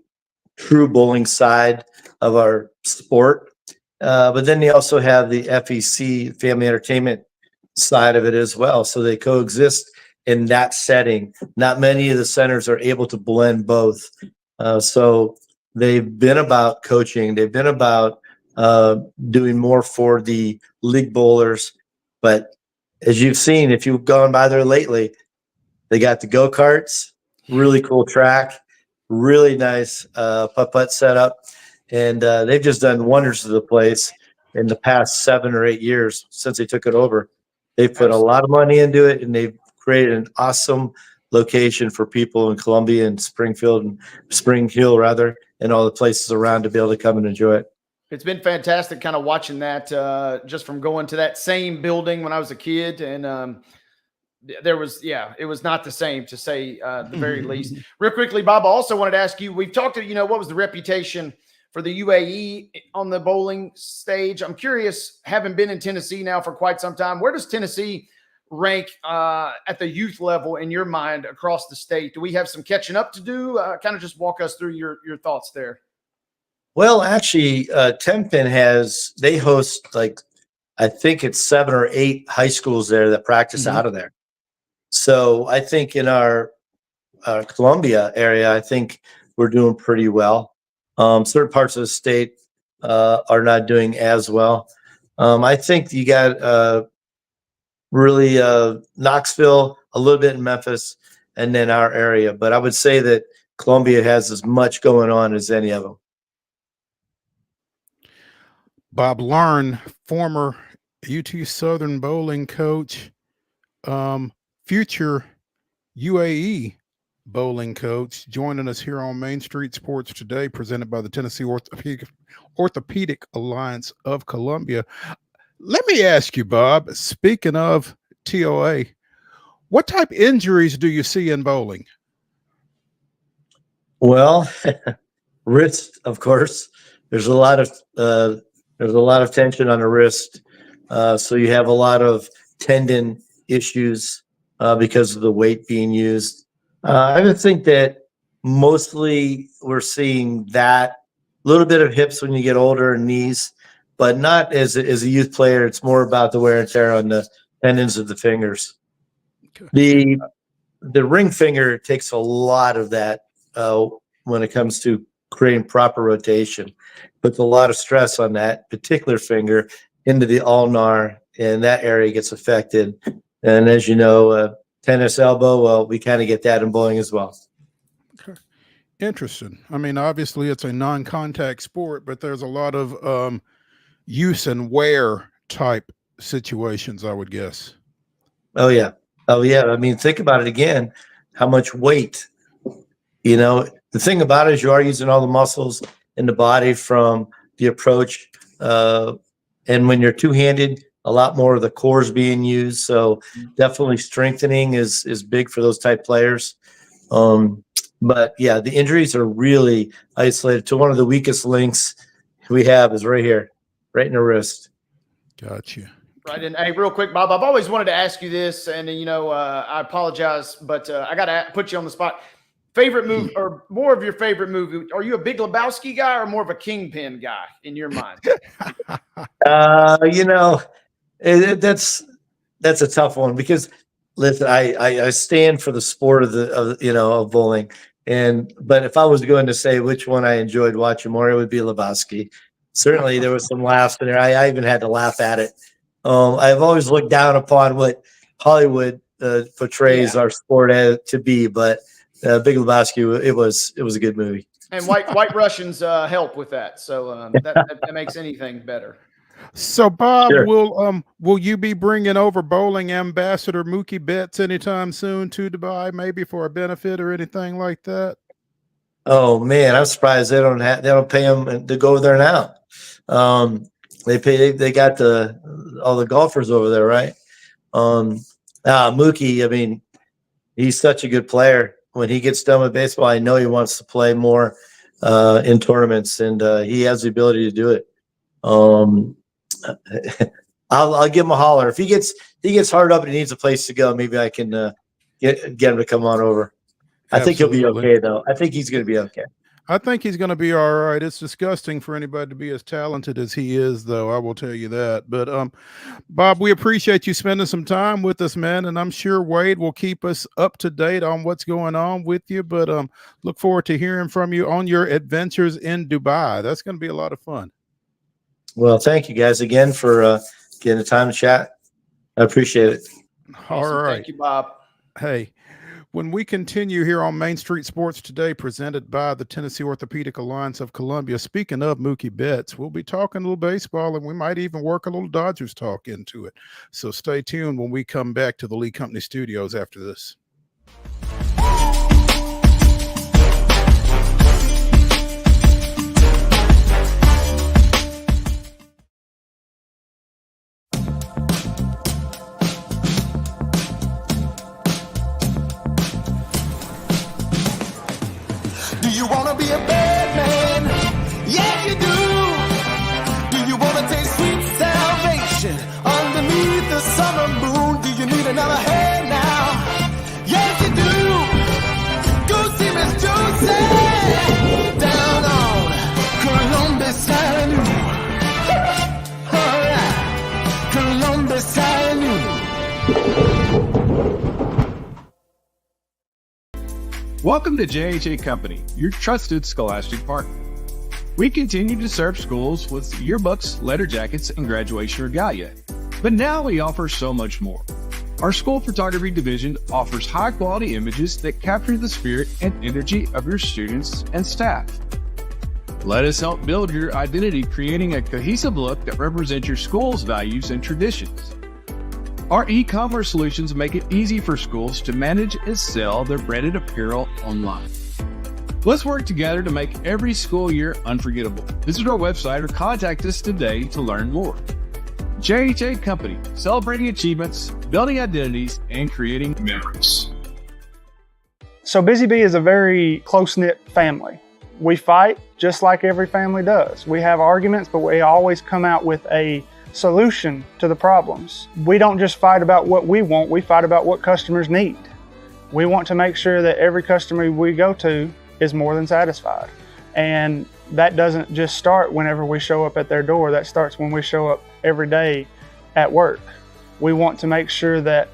true bowling side of our sport. But then you also have the FEC, family entertainment side of it as well. So they coexist in that setting. Not many of the centers are able to blend both. So they've been about coaching. They've been about doing more for the league bowlers. But as you've seen, if you've gone by there lately, they got the go-karts, really cool track, really nice putt-putt setup. And they've just done wonders to the place in the past 7 or 8 years since they took it over. They've put a lot of money into it, and they've created an awesome location for people in Columbia and Springfield and Spring Hill rather, and all the places around to be able to come and enjoy it. It's been fantastic kind of watching that just from going to that same building when I was a kid. And there was, it was not the same, to say the very least. Real quickly, Bob, I also wanted to ask you, we've talked to, what was the reputation for the UAE on the bowling stage? I'm curious, having been in Tennessee now for quite some time, where does Tennessee rank at the youth level in your mind across the state? Do we have some catching up to do? Kind of just walk us through your thoughts there. Well, actually, Tenpin they host I think it's 7 or 8 high schools there that practice out of there. So I think in our Columbia area, I think we're doing pretty well. Certain parts of the state are not doing as well. I think you got really Knoxville, a little bit in Memphis, and then our area. But I would say that Columbia has as much going on as any of them. Bob Larn, former UT Southern bowling coach, future UAE bowling coach, joining us here on Main Street Sports today, presented by the Tennessee Orthopedic Alliance of Columbia. Let me ask you, Bob, speaking of TOA, what type of injuries do you see in bowling? Well, wrist, of course. There's a lot of tension on the wrist, so you have a lot of tendon issues because of the weight being used. I would think that mostly we're seeing that, a little bit of hips when you get older and knees, but not as a youth player. It's more about the wear and tear on the tendons of the fingers. Okay. The ring finger takes a lot of that when it comes to creating proper rotation. Puts a lot of stress on that particular finger into the ulnar, and that area gets affected. And as you know, tennis elbow, well, we kind of get that in bowling as well. Okay. Interesting. I mean, obviously it's a non-contact sport, but there's a lot of use and wear type situations, I would guess. Oh yeah. I mean, think about it again, how much weight, the thing about it is you are using all the muscles in the body from the approach. And when you're two-handed, a lot more of the core is being used. So definitely strengthening is big for those type players. But yeah, the injuries are really isolated to one of the weakest links we have is right here, right in the wrist. Gotcha. Right. And hey, real quick, Bob, I've always wanted to ask you this, and I apologize, but I got to put you on the spot. Favorite movie, or more of your favorite movie? Are you a Big Lebowski guy or more of a Kingpin guy in your mind? That's a tough one because listen, I stand for the sport of bowling, but if I was going to say which one I enjoyed watching more, it would be Lebowski. Certainly, there was some laughs in there. I even had to laugh at it. I've always looked down upon what Hollywood portrays our sport to be, but Big Lebowski, it was a good movie. And White Russians help with that, so that makes anything better. So, Bob, sure. Will you be bringing over bowling ambassador Mookie Betts anytime soon to Dubai, maybe for a benefit or anything like that? Oh man, I'm surprised they don't pay him to go over there now. They got all the golfers over there, right? Mookie, I mean, he's such a good player. When he gets done with baseball, I know he wants to play more in tournaments, and he has the ability to do it. I'll give him a holler if he gets hard up and he needs a place to go. Maybe I can get him to come on over. I think he'll be okay, though. I think he's going to be okay. I think he's going to be all right. It's disgusting for anybody to be as talented as he is, though. I will tell you that. But Bob, we appreciate you spending some time with us, man. And I'm sure Wade will keep us up to date on what's going on with you. But look forward to hearing from you on your adventures in Dubai. That's going to be a lot of fun. Well, thank you guys again for getting the time to chat. I appreciate it. All awesome. right. Thank you, Bob. Hey. When we continue here on Main Street Sports today, presented by the Tennessee Orthopedic Alliance of Columbia, speaking of Mookie Betts, we'll be talking a little baseball, and we might even work a little Dodgers talk into it. So stay tuned when we come back to the Lee Company studios after this. another hand now. Yes, you do. Go see Miss Josie down on Columbus Avenue. All right, Columbus Avenue. Welcome to JHA Company, your trusted scholastic partner. We continue to serve schools with yearbooks, letter jackets, and graduation regalia. But now we offer so much more. Our school photography division offers high-quality images that capture the spirit and energy of your students and staff. Let us help build your identity, creating a cohesive look that represents your school's values and traditions. Our e-commerce solutions make it easy for schools to manage and sell their branded apparel online. Let's work together to make every school year unforgettable. Visit our website or contact us today to learn more. JHA Company, celebrating achievements, building identities, and creating memories. So Busy Bee is a very close-knit family. We fight just like every family does. We have arguments, but we always come out with a solution to the problems. We don't just fight about what we want, we fight about what customers need. We want to make sure that every customer we go to is more than satisfied. And that doesn't just start whenever we show up at their door, that starts when we show up every day at work. We want to make sure that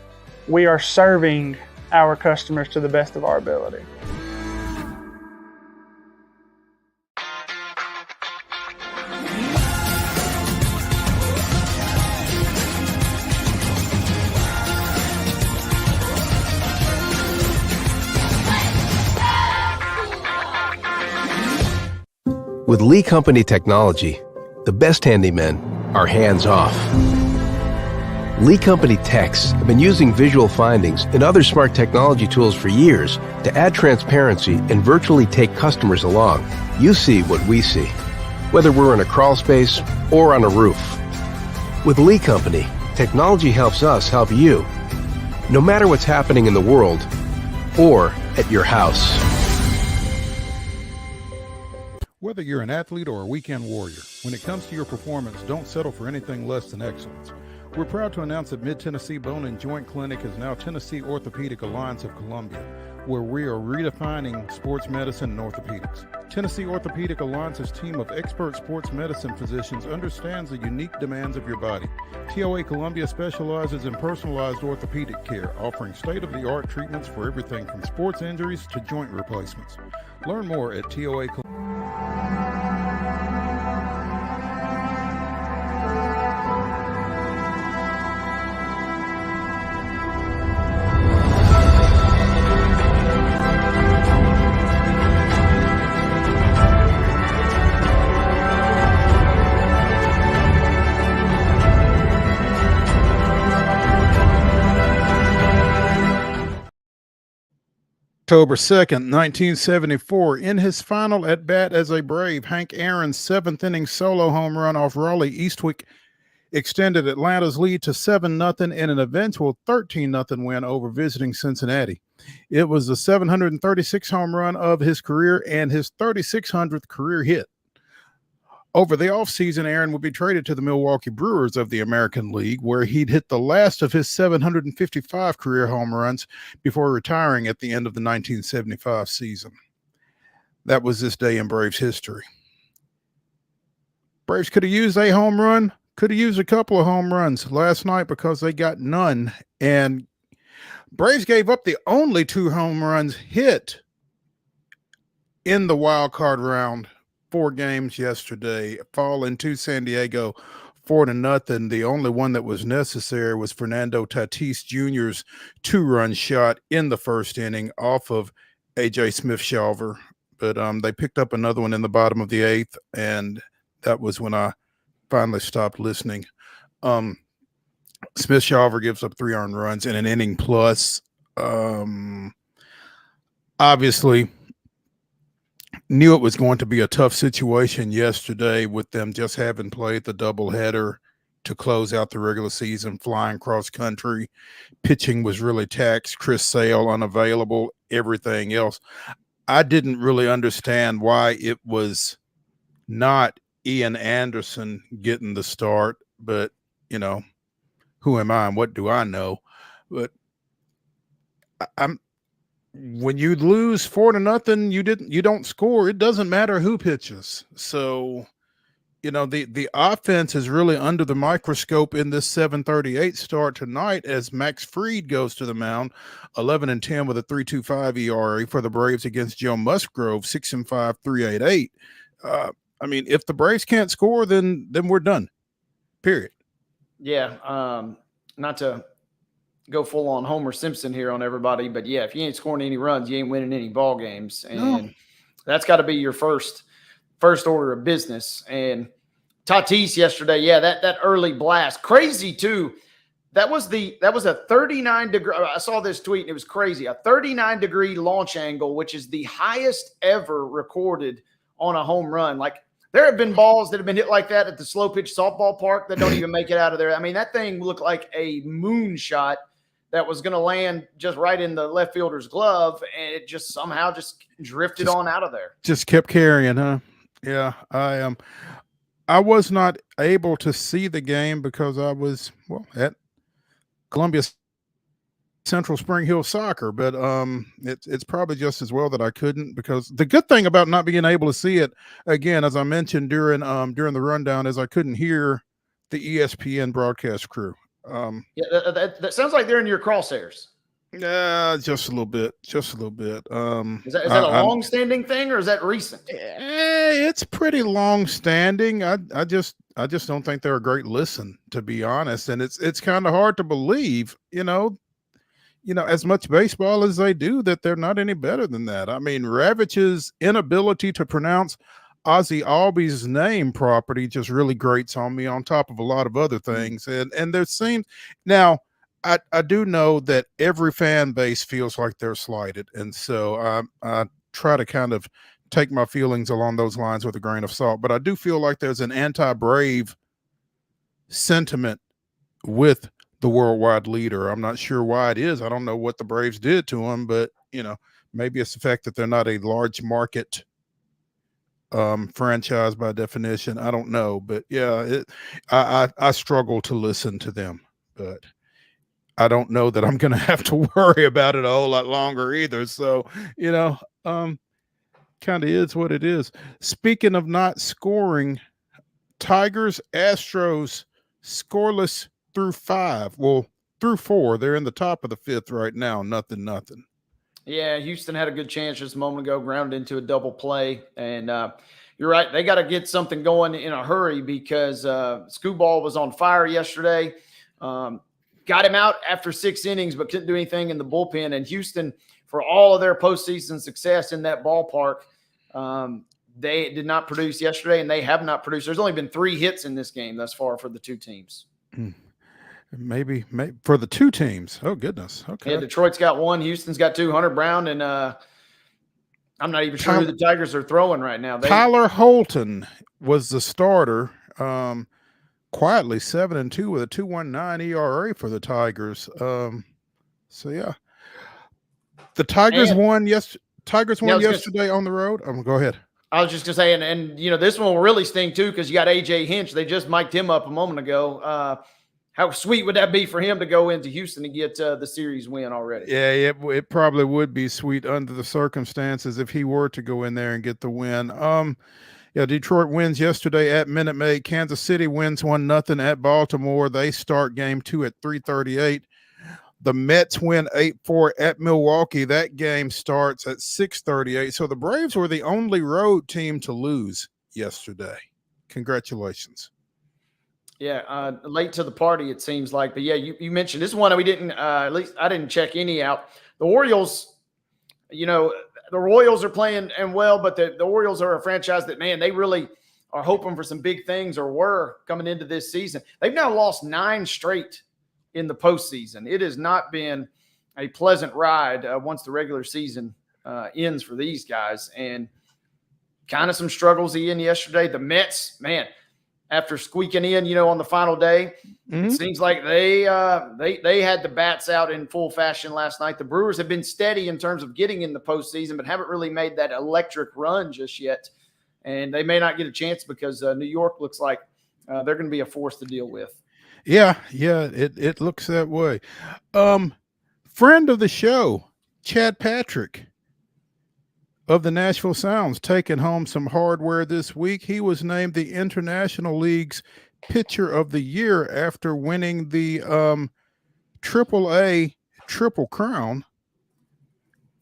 we are serving our customers to the best of our ability. With Lee Company technology, the best handymen are hands-off. Lee Company techs have been using visual findings and other smart technology tools for years to add transparency and virtually take customers along. You see what we see, whether we're in a crawl space or on a roof. With Lee Company, technology helps us help you, no matter what's happening in the world or at your house. Whether you're an athlete or a weekend warrior, when it comes to your performance, don't settle for anything less than excellence. We're proud to announce that Mid-Tennessee Bone and Joint Clinic is now Tennessee Orthopedic Alliance of Columbia, where we are redefining sports medicine and orthopedics. Tennessee Orthopedic Alliance's team of expert sports medicine physicians understands the unique demands of your body. TOA Columbia specializes in personalized orthopedic care, offering state-of-the-art treatments for everything from sports injuries to joint replacements. Learn more at TOA Columbia. October 2nd, 1974, in his final at-bat as a Brave, Hank Aaron's seventh-inning solo home run off Raleigh Eastwick extended Atlanta's lead to 7-0 in an eventual 13-0 win over visiting Cincinnati. It was the 736th home run of his career and his 3600th career hit. Over the offseason, Aaron would be traded to the Milwaukee Brewers of the American League, where he'd hit the last of his 755 career home runs before retiring at the end of the 1975 season. That was this day in Braves history. Braves could have used a home run, could have used a couple of home runs last night because they got none. And Braves gave up the only 2 home runs hit in the wild card round. 4 games yesterday, falling to San Diego 4-0. The only one that was necessary was Fernando Tatis Jr.'s 2-run shot in the first inning off of A.J. Smith-Shawver. But they picked up another one in the bottom of the 8th, and that was when I finally stopped listening. Smith-Shawver gives up 3 earned runs in an inning plus. Obviously, knew it was going to be a tough situation yesterday with them just having played the doubleheader to close out the regular season, flying cross country. Pitching was really taxed. Chris Sale unavailable, everything else. I didn't really understand why it was not Ian Anderson getting the start, but, you know, who am I and what do I know? But I'm when you lose 4-0, you don't score. It doesn't matter who pitches. So the offense is really under the microscope in this 7:38 start tonight as Max Fried goes to the mound, 11-10 with a 3.25 ERA for the Braves against Joe Musgrove, 6-5, 3.88. I mean, if the Braves can't score, then we're done. Period. Yeah. Not to go full on Homer Simpson here on everybody, but yeah, if you ain't scoring any runs, you ain't winning any ball games, and that's got to be your first order of business. And Tatis yesterday, yeah, that early blast, crazy too. That was a 39-degree. I saw this tweet and it was crazy. A 39-degree launch angle, which is the highest ever recorded on a home run. Like, there have been balls that have been hit like that at the slow pitch softball park that don't even make it out of there. I mean, that thing looked like a moonshot that was going to land just right in the left fielder's glove, and it just somehow just drifted on out of there. Just kept carrying, huh? Yeah, I was not able to see the game because I was at Columbia Central Spring Hill Soccer, but it's probably just as well that I couldn't, because the good thing about not being able to see it, again, as I mentioned during the rundown, is I couldn't hear the ESPN broadcast crew. Yeah, that sounds like they're in your crosshairs. Yeah, just a little bit. Is that a long-standing thing, or is that recent? It's pretty long-standing. I just don't think they're a great listen, to be honest, and it's kind of hard to believe, as much baseball as they do, that they're not any better than that. I mean, Ravage's inability to pronounce Ozzy Albies' name properly just really grates on me, on top of a lot of other things. And there seems now, I do know that every fan base feels like they're slighted, and so I try to kind of take my feelings along those lines with a grain of salt. But I do feel like there's an anti-Brave sentiment with the worldwide leader. I'm not sure why it is. I don't know what the Braves did to him, but maybe it's the fact that they're not a large market franchise by definition. I don't know, but yeah, I struggle to listen to them, but I don't know that I'm going to have to worry about it a whole lot longer either. So, kind of is what it is. Speaking of not scoring, Tigers, Astros scoreless through 5. Well, through 4. They're in the top of the 5th right now. Nothing. Yeah, Houston had a good chance just a moment ago, grounded into a double play. And you're right. They got to get something going in a hurry, because Skubal was on fire yesterday. Got him out after 6 innings, but couldn't do anything in the bullpen. And Houston, for all of their postseason success in that ballpark, they did not produce yesterday, and they have not produced. There's only been 3 hits in this game thus far for the 2 teams. Maybe for the 2 teams. Oh, goodness. Okay. Yeah, Detroit's got 1. Houston's got 2. Hunter Brown, and I'm not even sure who the Tigers are throwing right now. Tyler Holton was the starter. Quietly 7-2 with a 2.19 ERA for the Tigers. So yeah, the Tigers won. Yes, Tigers won yesterday on the road. Go ahead. I was just gonna say, and this one will really sting too, because you got AJ Hinch. They just mic'd him up a moment ago. How sweet would that be for him to go into Houston and get the series win already? Yeah, it probably would be sweet under the circumstances if he were to go in there and get the win. Yeah, Detroit wins yesterday at Minute Maid. Kansas City wins 1-0 at Baltimore. They start game 2 at 3:38. The Mets win 8-4 at Milwaukee. That game starts at 6:38. So the Braves were the only road team to lose yesterday. Congratulations. Yeah, late to the party, it seems like. But yeah, you mentioned this one we didn't, at least I didn't check any out. The Orioles, the Royals are playing and well, but the Orioles are a franchise that, man, they really are hoping for some big things, or were coming into this season. They've now lost 9 straight in the postseason. It has not been a pleasant ride once the regular season ends for these guys, and kind of some struggles yesterday. The Mets, man, after squeaking in, on the final day, it seems like they had the bats out in full fashion last night. The Brewers have been steady in terms of getting in the postseason, but haven't really made that electric run just yet. And they may not get a chance because New York looks like they're going to be a force to deal with. Yeah, it looks that way. Friend of the show, Chad Patrick of the Nashville Sounds, taking home some hardware this week. He was named the International League's Pitcher of the Year after winning the AAA Triple Crown,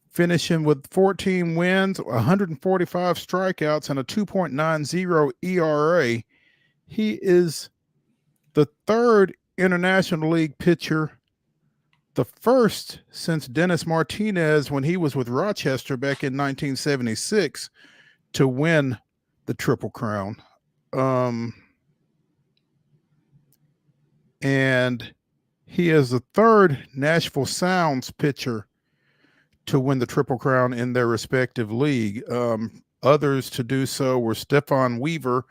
finishing with 14 wins, 145 strikeouts, and a 2.90 ERA. He is the third International League pitcher, the first since Dennis Martinez when he was with Rochester back in 1976, to win the Triple Crown. And he is the third Nashville Sounds pitcher to win the Triple Crown in their respective league. Others to do so were Stephon Weaver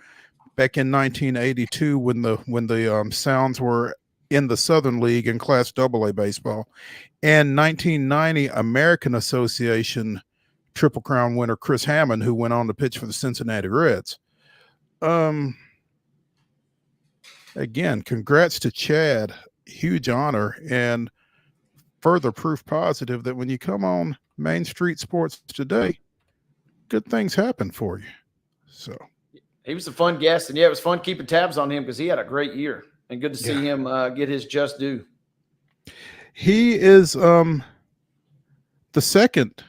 back in 1982 when the Sounds were in the Southern League in Class AA baseball, and 1990 American Association Triple Crown winner Chris Hammond, who went on to pitch for the Cincinnati Reds. Again, congrats to Chad. Huge honor and further proof positive that when you come on Main Street Sports Today, good things happen for you. So he was a fun guest, and yeah, it was fun keeping tabs on him because he had a great year, and good to see him get his just due. He is the second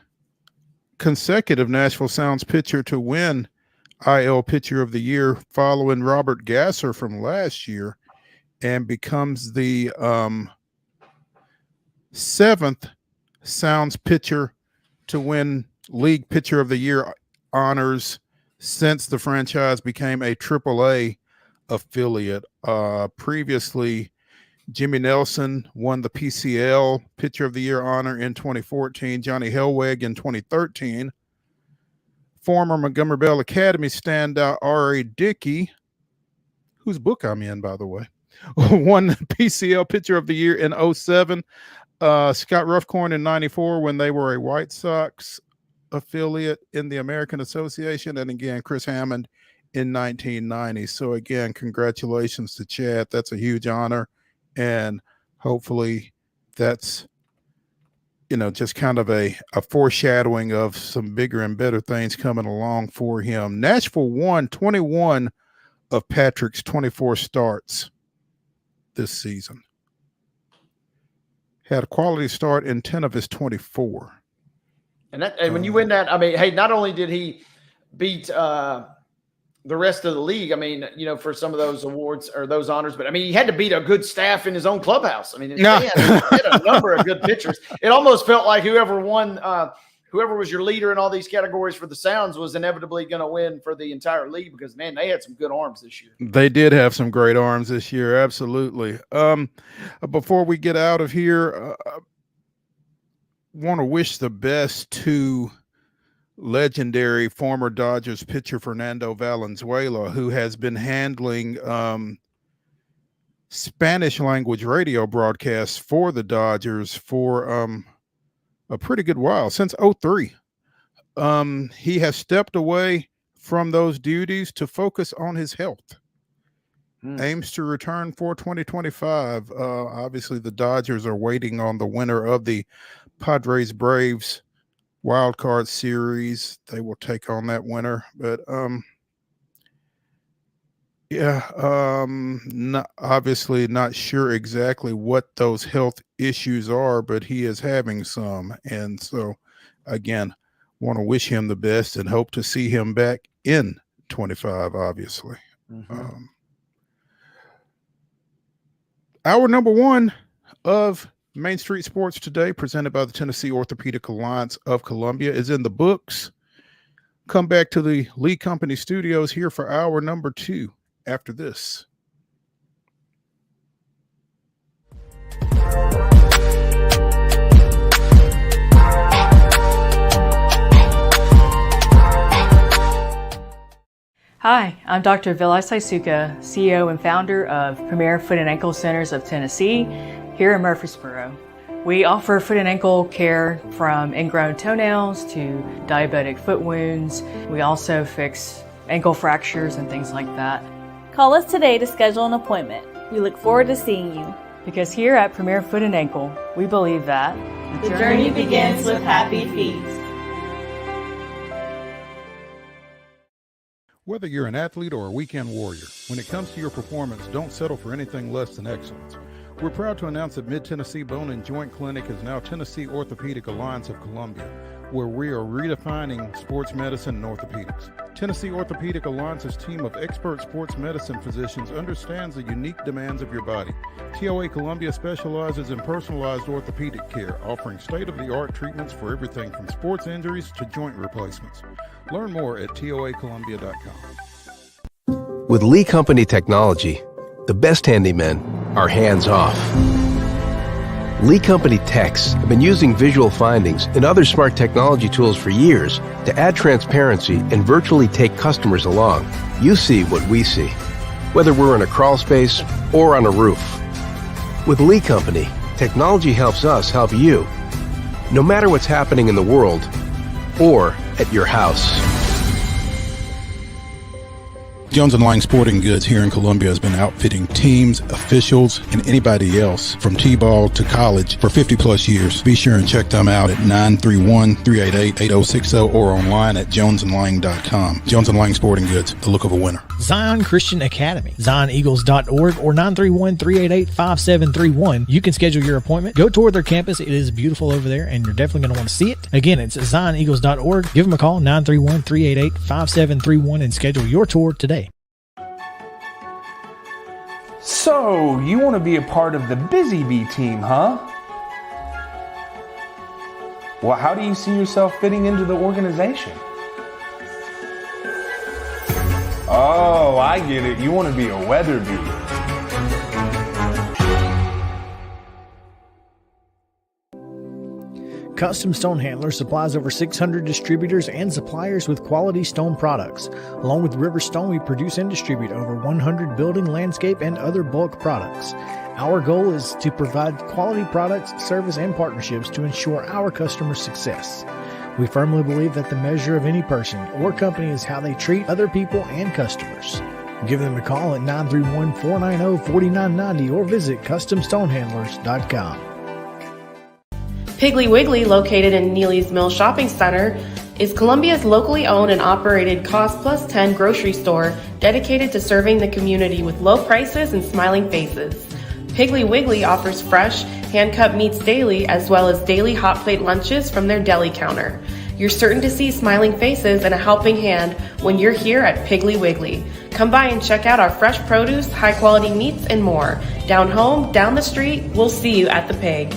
consecutive Nashville Sounds pitcher to win IL Pitcher of the Year, following Robert Gasser from last year, and becomes the seventh Sounds pitcher to win League Pitcher of the Year honors since the franchise became a AAA affiliate. Previously, Jimmy Nelson won the PCL Pitcher of the Year honor in 2014, Johnny Helweg in 2013. Former Montgomery Bell Academy standout R.A. Dickey, whose book I'm in, by the way, won the PCL Pitcher of the Year in 2007. Scott Ruffcorn in 94 when they were a White Sox affiliate in the American Association, and again Chris Hammond in 1990. So again, congratulations to Chad. That's a huge honor, and hopefully that's just kind of a foreshadowing of some bigger and better things coming along for him. Nashville won 21 of Patrick's 24 starts this season. Had a quality start in 10 of his 24. And when you win that, I mean, hey, not only did he beat the rest of the league, I mean, for some of those awards or those honors, but I mean, he had to beat a good staff in his own clubhouse. I mean, he had a number of good pitchers. It almost felt like whoever won, whoever was your leader in all these categories for the Sounds was inevitably going to win for the entire league because, man, they had some good arms this year. They did have some great arms this year. Absolutely. Before we get out of here, want to wish the best to legendary former Dodgers pitcher Fernando Valenzuela, who has been handling Spanish language radio broadcasts for the Dodgers for a pretty good while, since 2003. He has stepped away from those duties to focus on his health. Aims to return for 2025. Obviously, the Dodgers are waiting on the winner of the Padres Braves wild card series. They will take on that winner, but obviously not sure exactly what those health issues are, but he is having some, and so again, want to wish him the best and hope to see him back in 25. Obviously. Hour number one of Main Street Sports Today, presented by the Tennessee Orthopedic Alliance of Columbia, is in the books. Come back to the Lee Company studios here for hour number two after this. Hi, I'm Dr. Vilay Saisuka, CEO and founder of Premier Foot and Ankle Centers of Tennessee here in Murfreesboro. We offer foot and ankle care from ingrown toenails to diabetic foot wounds. We also fix ankle fractures and things like that. Call us today to schedule an appointment. We look forward to seeing you. Because here at Premier Foot and Ankle, we believe that The journey begins with happy feet. Whether you're an athlete or a weekend warrior, when it comes to your performance, don't settle for anything less than excellence. We're proud to announce that Mid-Tennessee Bone and Joint Clinic is now Tennessee Orthopedic Alliance of Columbia, where we are redefining sports medicine and orthopedics. Tennessee Orthopedic Alliance's team of expert sports medicine physicians understands the unique demands of your body. TOA Columbia specializes in personalized orthopedic care, offering state-of-the-art treatments for everything from sports injuries to joint replacements. Learn more at toacolumbia.com. With Lee Company technology, the best handymen are hands-off. Lee Company techs have been using visual findings and other smart technology tools for years to add transparency and virtually take customers along. You see what we see, whether we're in a crawl space or on a roof. With Lee Company, technology helps us help you, no matter what's happening in the world or at your house. Jones & Lang Sporting Goods here in Columbia has been outfitting teams, officials, and anybody else from T-ball to college for 50 plus years. Be sure and check them out at 931-388-8060 or online at jonesandlang.com. Jones & Lang Sporting Goods, the look of a winner. Zion Christian Academy, zioneagles.org or 931-388-5731. You can schedule your appointment. Go tour their campus. It is beautiful over there, and you're definitely going to want to see it. Again, it's zioneagles.org. Give them a call, 931-388-5731, and schedule your tour today. So, you want to be a part of the Busy Bee team, huh? Well, how do you see yourself fitting into the organization? Oh, I get it. You want to be a weather bee. Custom Stone Handler supplies over 600 distributors and suppliers with quality stone products. Along with River Stone, we produce and distribute over 100 building, landscape, and other bulk products. Our goal is to provide quality products, service, and partnerships to ensure our customers' success. We firmly believe that the measure of any person or company is how they treat other people and customers. Give them a call at 931-490-4990 or visit CustomStonehandlers.com. Piggly Wiggly, located in Neely's Mill Shopping Center, is Columbia's locally owned and operated Cost Plus 10 grocery store dedicated to serving the community with low prices and smiling faces. Piggly Wiggly offers fresh, hand-cut meats daily as well as daily hot plate lunches from their deli counter. You're certain to see smiling faces and a helping hand when you're here at Piggly Wiggly. Come by and check out our fresh produce, high-quality meats, and more. Down home, down the street, we'll see you at the Pig.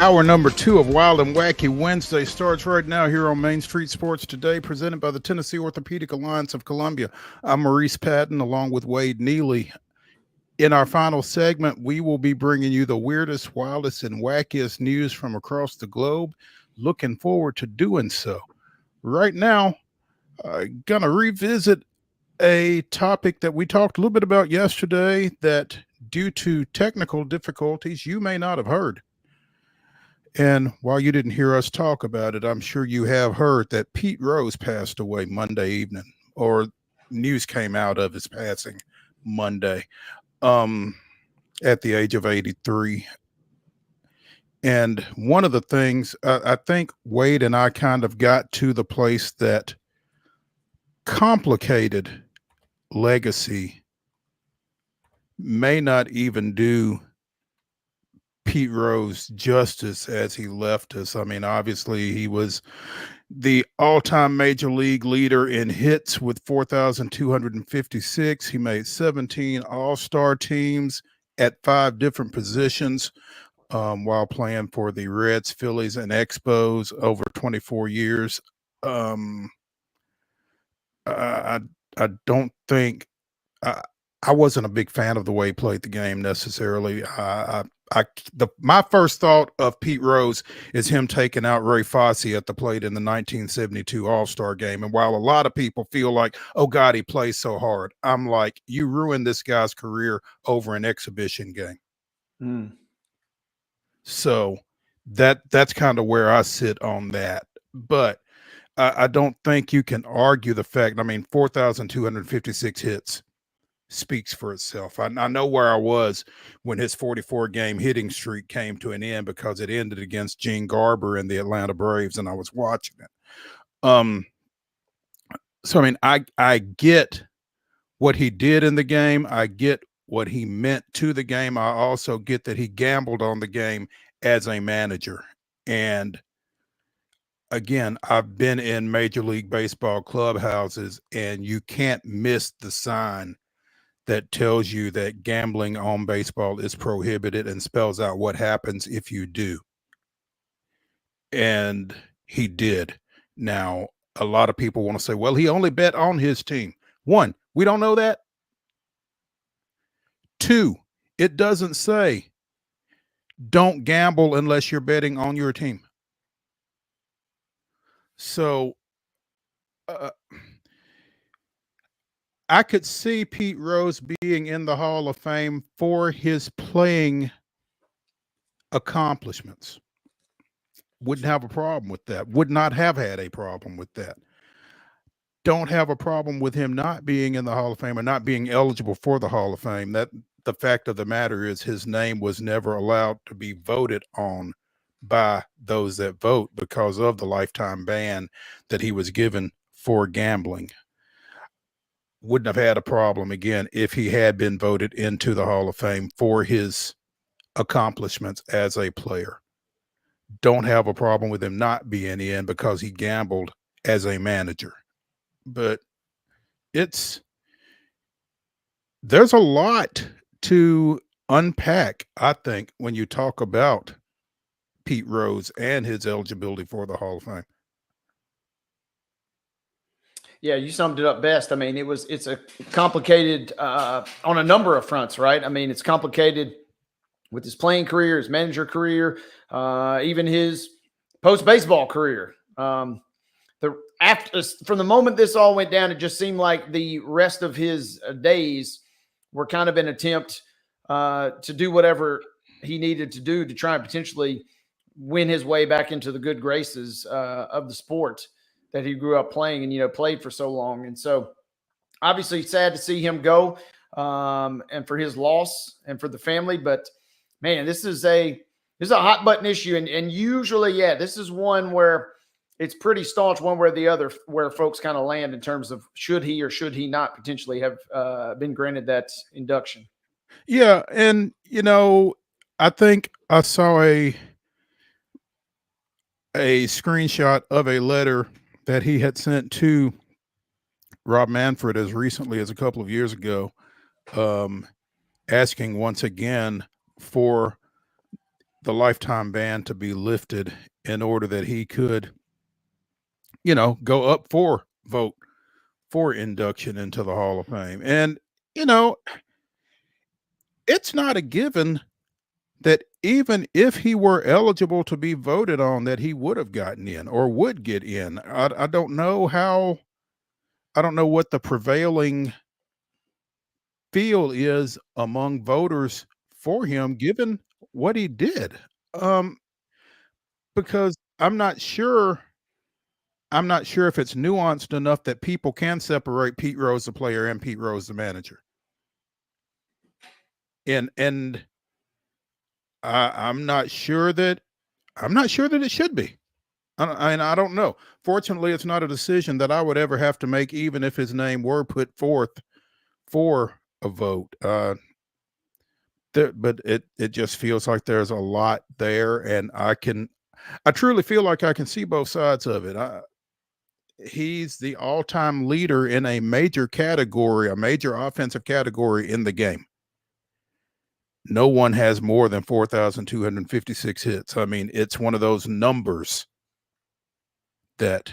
Hour number 2 of Wild and Wacky Wednesday starts right now here on Main Street Sports Today, presented by the Tennessee Orthopedic Alliance of Columbia. I'm Maurice Patton, along with Wade Neely. In our final segment, we will be bringing you the weirdest, wildest, and wackiest news from across the globe. Looking forward to doing so. Right now, I'm going to revisit a topic that we talked a little bit about yesterday that, due to technical difficulties, you may not have heard. And while you didn't hear us talk about it, I'm sure you have heard that Pete Rose passed away Monday evening, or news came out of his passing Monday at the age of 83. And one of the things, I think Wade and I kind of got to the place that complicated legacy may not even do Pete Rose justice as he left us. I mean, obviously he was the all-time major league leader in hits with 4,256. He made 17 all-star teams at 5 different positions while playing for the Reds, Phillies, and Expos over 24 years. I don't think I wasn't a big fan of the way he played the game necessarily. My first thought of Pete Rose is him taking out Ray Fosse at the plate in the 1972 All-Star game. And while a lot of people feel like, oh God, he plays so hard, I'm like, you ruined this guy's career over an exhibition game. So that's kind of where I sit on that. But I don't think you can argue the fact. I mean, 4,256 hits speaks for itself. I know where I was when his 44 game hitting streak came to an end because it ended against Gene Garber and the Atlanta Braves, and I was watching it. So I mean, I get what he did in the game. I get what he meant to the game. I also get that he gambled on the game as a manager. And again, I've been in Major League Baseball clubhouses, and you can't miss the sign that tells you that gambling on baseball is prohibited and spells out what happens if you do. And he did. Now, a lot of people want to say, well, he only bet on his team. One, we don't know that. Two, it doesn't say don't gamble unless you're betting on your team. So I could see Pete Rose being in the Hall of Fame for his playing accomplishments. Wouldn't have a problem with that. Would not have had a problem with that. Don't have a problem with him not being in the Hall of Fame or not being eligible for the Hall of Fame. That the fact of the matter is his name was never allowed to be voted on by those that vote because of the lifetime ban that he was given for gambling. Wouldn't have had a problem again if he had been voted into the Hall of Fame for his accomplishments as a player. Don't have a problem with him not being in because he gambled as a manager. But there's a lot to unpack, I think, when you talk about Pete Rose and his eligibility for the Hall of Fame. Yeah, you summed it up best. I mean, it's a complicated on a number of fronts, right? I mean, it's complicated with his playing career, his manager career, even his post-baseball career. From the moment this all went down, it just seemed like the rest of his days were kind of an attempt to do whatever he needed to do to try and potentially win his way back into the good graces of the sport that he grew up playing and, played for so long. And so obviously sad to see him go and for his loss and for the family. But man, this is a hot button issue. And usually, this is one where it's pretty staunch one way or the other where folks kind of land in terms of should he or should he not potentially have been granted that induction. Yeah. And, I think I saw a screenshot of a letter that he had sent to Rob Manfred as recently as a couple of years ago, asking once again for the lifetime ban to be lifted in order that he could, go up for vote for induction into the Hall of Fame. And, it's not a given that even if he were eligible to be voted on, that he would have gotten in or would get in. I don't know what the prevailing feel is among voters for him, given what he did. Because I'm not sure if it's nuanced enough that people can separate Pete Rose the player and Pete Rose the manager. And I'm not sure that it should be. I don't know. Fortunately, it's not a decision that I would ever have to make, even if his name were put forth for a vote. But it just feels like there's a lot there, and I truly feel like I can see both sides of it. He's the all-time leader in a major category, a major offensive category in the game. No one has more than 4,256 hits. I mean, it's one of those numbers that,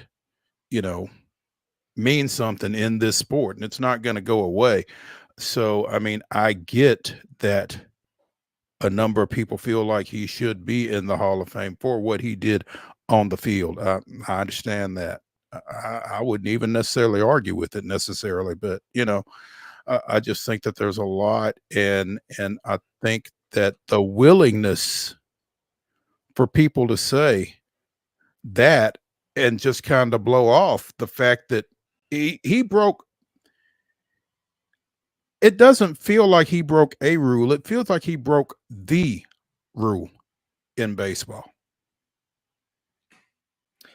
means something in this sport, and it's not going to go away. So, I mean, I get that a number of people feel like he should be in the Hall of Fame for what he did on the field. I understand that. I wouldn't even necessarily argue with it necessarily, but, I just think that there's a lot, and I think that the willingness for people to say that and just kind of blow off the fact that he broke. It doesn't feel like he broke a rule. It feels like he broke the rule in baseball.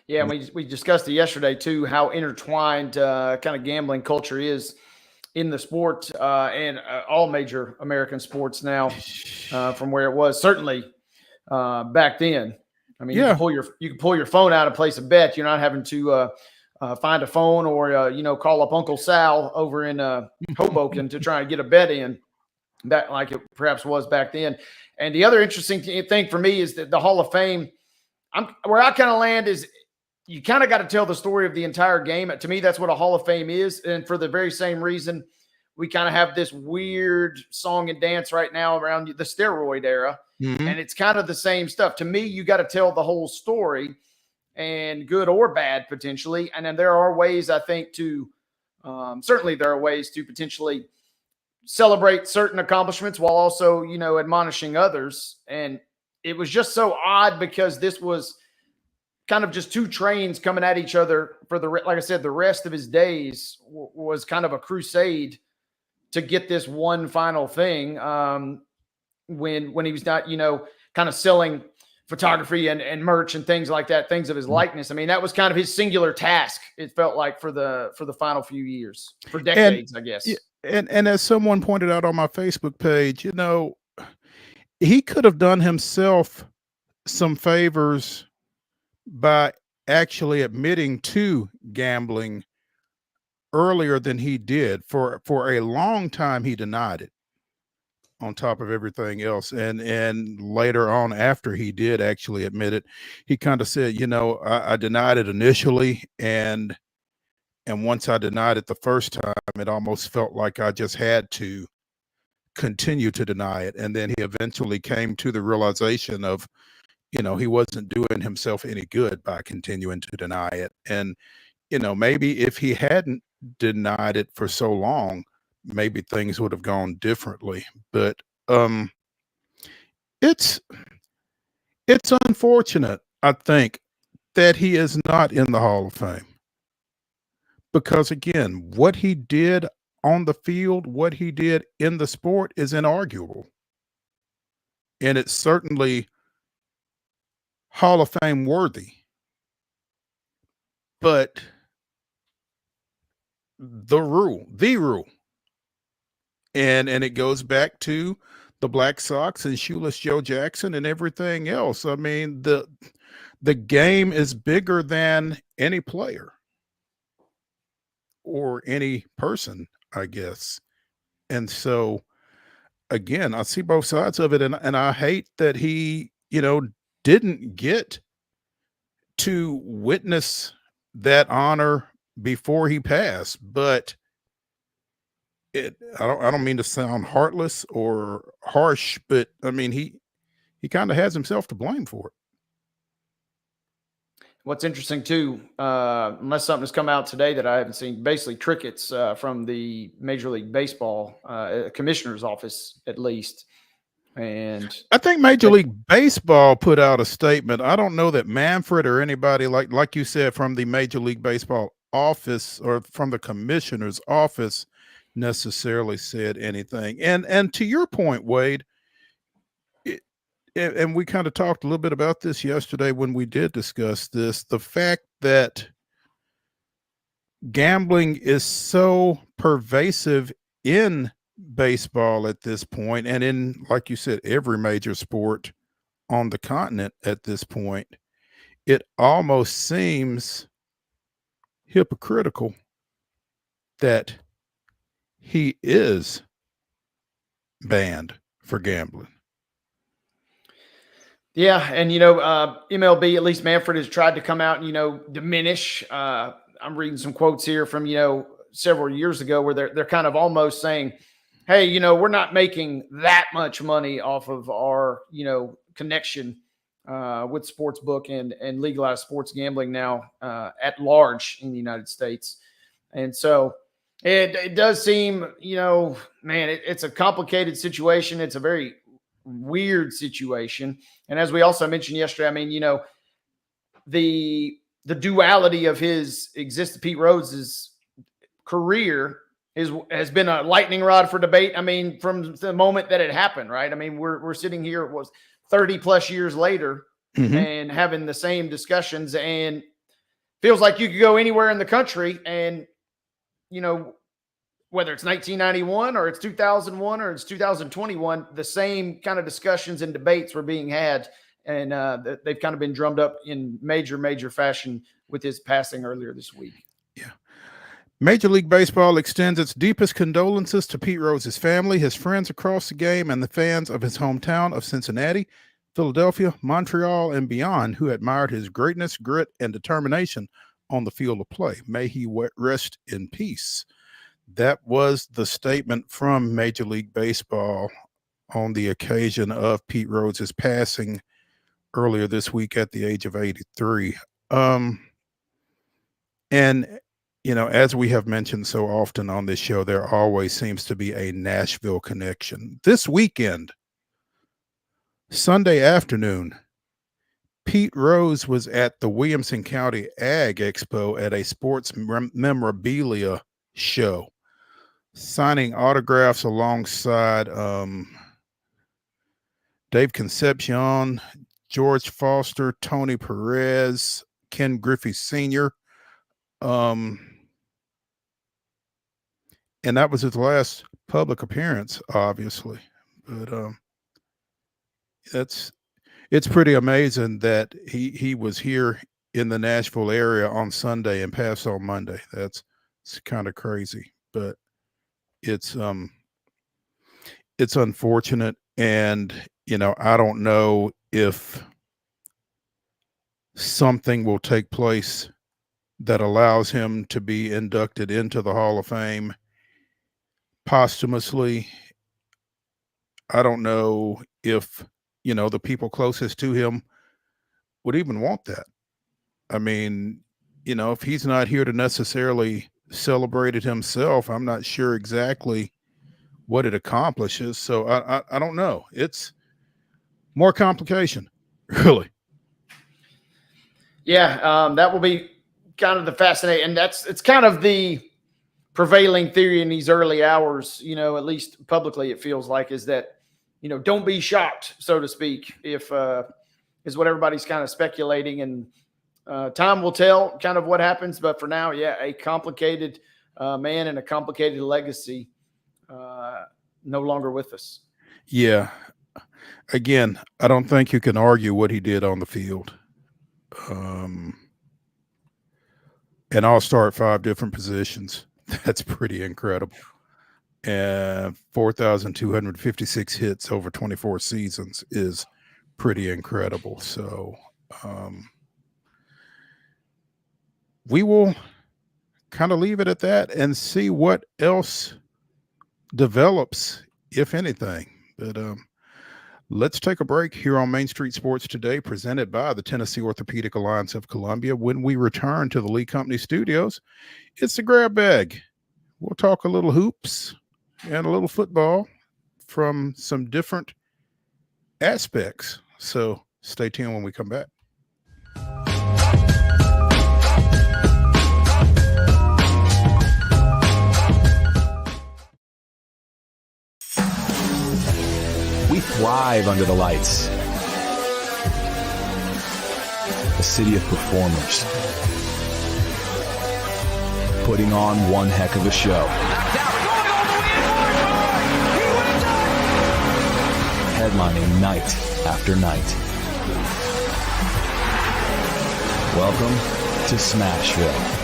Yeah, and we discussed it yesterday too, how intertwined kind of gambling culture is in the sport and all major American sports now, from where it was certainly back then. I mean, Yeah. you can pull your phone out and place a bet. You're not having to find a phone or call up Uncle Sal over in Hoboken to try and get a bet in, that like it perhaps was back then. And the other interesting thing for me is that the Hall of Fame, where I kind of land is, you kind of got to tell the story of the entire game. To me, that's what a Hall of Fame is. And for the very same reason, we kind of have this weird song and dance right now around the steroid era. Mm-hmm. And it's kind of the same stuff. To me, you got to tell the whole story, and good or bad potentially. And then there are ways, I think, to certainly there are ways to potentially celebrate certain accomplishments while also, admonishing others. And it was just so odd because this was kind of just two trains coming at each other for like I said, the rest of his days was kind of a crusade to get this one final thing. When he was not, kind of selling photography and merch and things like that, things of his likeness. I mean, that was kind of his singular task. It felt like for the final few years, for decades, I guess. And as someone pointed out on my Facebook page, he could have done himself some favors by actually admitting to gambling earlier than he did. For a long time, he denied it on top of everything else. And later on, after he did actually admit it, he kind of said, I denied it initially. And once I denied it the first time, it almost felt like I just had to continue to deny it. And then he eventually came to the realization of, he wasn't doing himself any good by continuing to deny it. And, maybe if he hadn't denied it for so long, maybe things would have gone differently. But it's unfortunate, I think, that he is not in the Hall of Fame. Because again, what he did on the field, what he did in the sport is inarguable. And it's certainly Hall of Fame worthy. But the rule, and it goes back to the Black Sox and Shoeless Joe Jackson and everything else. I mean, the game is bigger than any player or any person, I guess. And so again, I see both sides of it, and I hate that he, didn't get to witness that honor before he passed. But I don't mean to sound heartless or harsh, but I mean he kind of has himself to blame for it. What's interesting too, unless something has come out today that I haven't seen, basically crickets from the Major League Baseball commissioner's office, at least. And I think Major League Baseball put out a statement. I don't know that Manfred or anybody like you said from the Major League Baseball office or from the commissioner's office necessarily said anything. And to your point, Wade, and we kind of talked a little bit about this yesterday when we did discuss this, the fact that gambling is so pervasive in baseball at this point, and in, like you said, every major sport on the continent at this point, it almost seems hypocritical that he is banned for gambling. Yeah, and MLB, at least Manfred, has tried to come out and diminish. I'm reading some quotes here from several years ago where they're kind of almost saying, hey, we're not making that much money off of our connection with sportsbook and legalized sports gambling now at large in the United States. And so it does seem, man, it's a complicated situation. It's a very weird situation. And as we also mentioned yesterday, I mean, the the duality of his existence, Pete Rhodes' career has been a lightning rod for debate. I mean, from the moment that it happened, right? I mean, we're sitting here, it was 30 plus years later, and having the same discussions, and feels like you could go anywhere in the country and, you know, whether it's 1991 or it's 2001 or it's 2021, the same kind of discussions and debates were being had. And they've kind of been drummed up in major fashion with his passing earlier this week. Yeah. Major League Baseball extends its deepest condolences to Pete Rose' family, his friends across the game, and the fans of his hometown of Cincinnati, Philadelphia, Montreal, and beyond, who admired his greatness, grit, and determination on the field of play. May he rest in peace. That was the statement from Major League Baseball on the occasion of Pete Rose' passing earlier this week at the age of 83. And, you know, as we have mentioned so often on this show, there always seems to be a Nashville connection. This weekend, Sunday afternoon, Pete Rose was at the Williamson County Ag Expo at a sports memorabilia show, signing autographs alongside Dave Concepcion, George Foster, Tony Perez, Ken Griffey Sr. And that was his last public appearance, obviously. But it's pretty amazing that he was here in the Nashville area on Sunday and passed on Monday. It's kind of crazy, but it's unfortunate. And, you know, I don't know if something will take place that allows him to be inducted into the Hall of Fame posthumously. I don't know if, you know, the people closest to him would even want that. I mean, you know, if he's not here to necessarily celebrate it himself, I'm not sure exactly what it accomplishes. So I don't know. It's more complication, really. Yeah, that will be kind of the fascinating, and it's kind of the prevailing theory in these early hours, you know, at least publicly it feels like, is that, you know, don't be shocked, so to speak, if is what everybody's kind of speculating, and time will tell kind of what happens. But for now, yeah, a complicated man and a complicated legacy, no longer with us. Yeah. Again, I don't think you can argue what he did on the field. And all-star at 5 different positions. That's pretty incredible. And 4,256 hits over 24 seasons is pretty incredible. So we will kind of leave it at that and see what else develops, if anything. But let's take a break here on Main Street Sports Today, presented by the Tennessee Orthopedic Alliance of Columbia. When we return to the Lee Company studios, it's the grab bag. We'll talk a little hoops and a little football from some different aspects. So stay tuned when we come back. We thrive under the lights. A city of performers, putting on one heck of a show. Headlining night after night. Welcome to Smashville.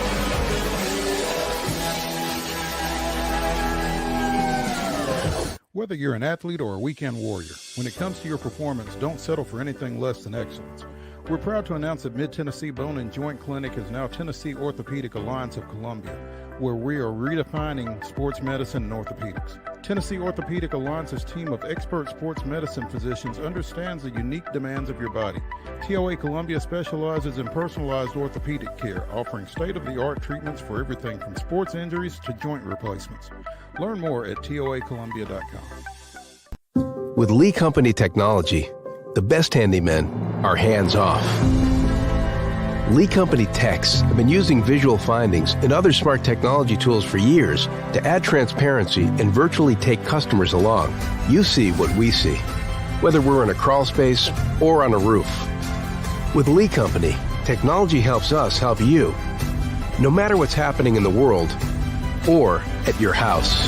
Whether you're an athlete or a weekend warrior, when it comes to your performance, don't settle for anything less than excellence. We're proud to announce that Mid-Tennessee Bone and Joint Clinic is now Tennessee Orthopedic Alliance of Columbia, where we are redefining sports medicine and orthopedics. Tennessee Orthopedic Alliance's team of expert sports medicine physicians understands the unique demands of your body. TOA Columbia specializes in personalized orthopedic care, offering state-of-the-art treatments for everything from sports injuries to joint replacements. Learn more at toacolumbia.com. With Lee Company technology, the best handymen are hands-off. Lee Company techs have been using visual findings and other smart technology tools for years to add transparency and virtually take customers along. You see what we see, whether we're in a crawl space or on a roof. With Lee Company, technology helps us help you, no matter what's happening in the world or at your house.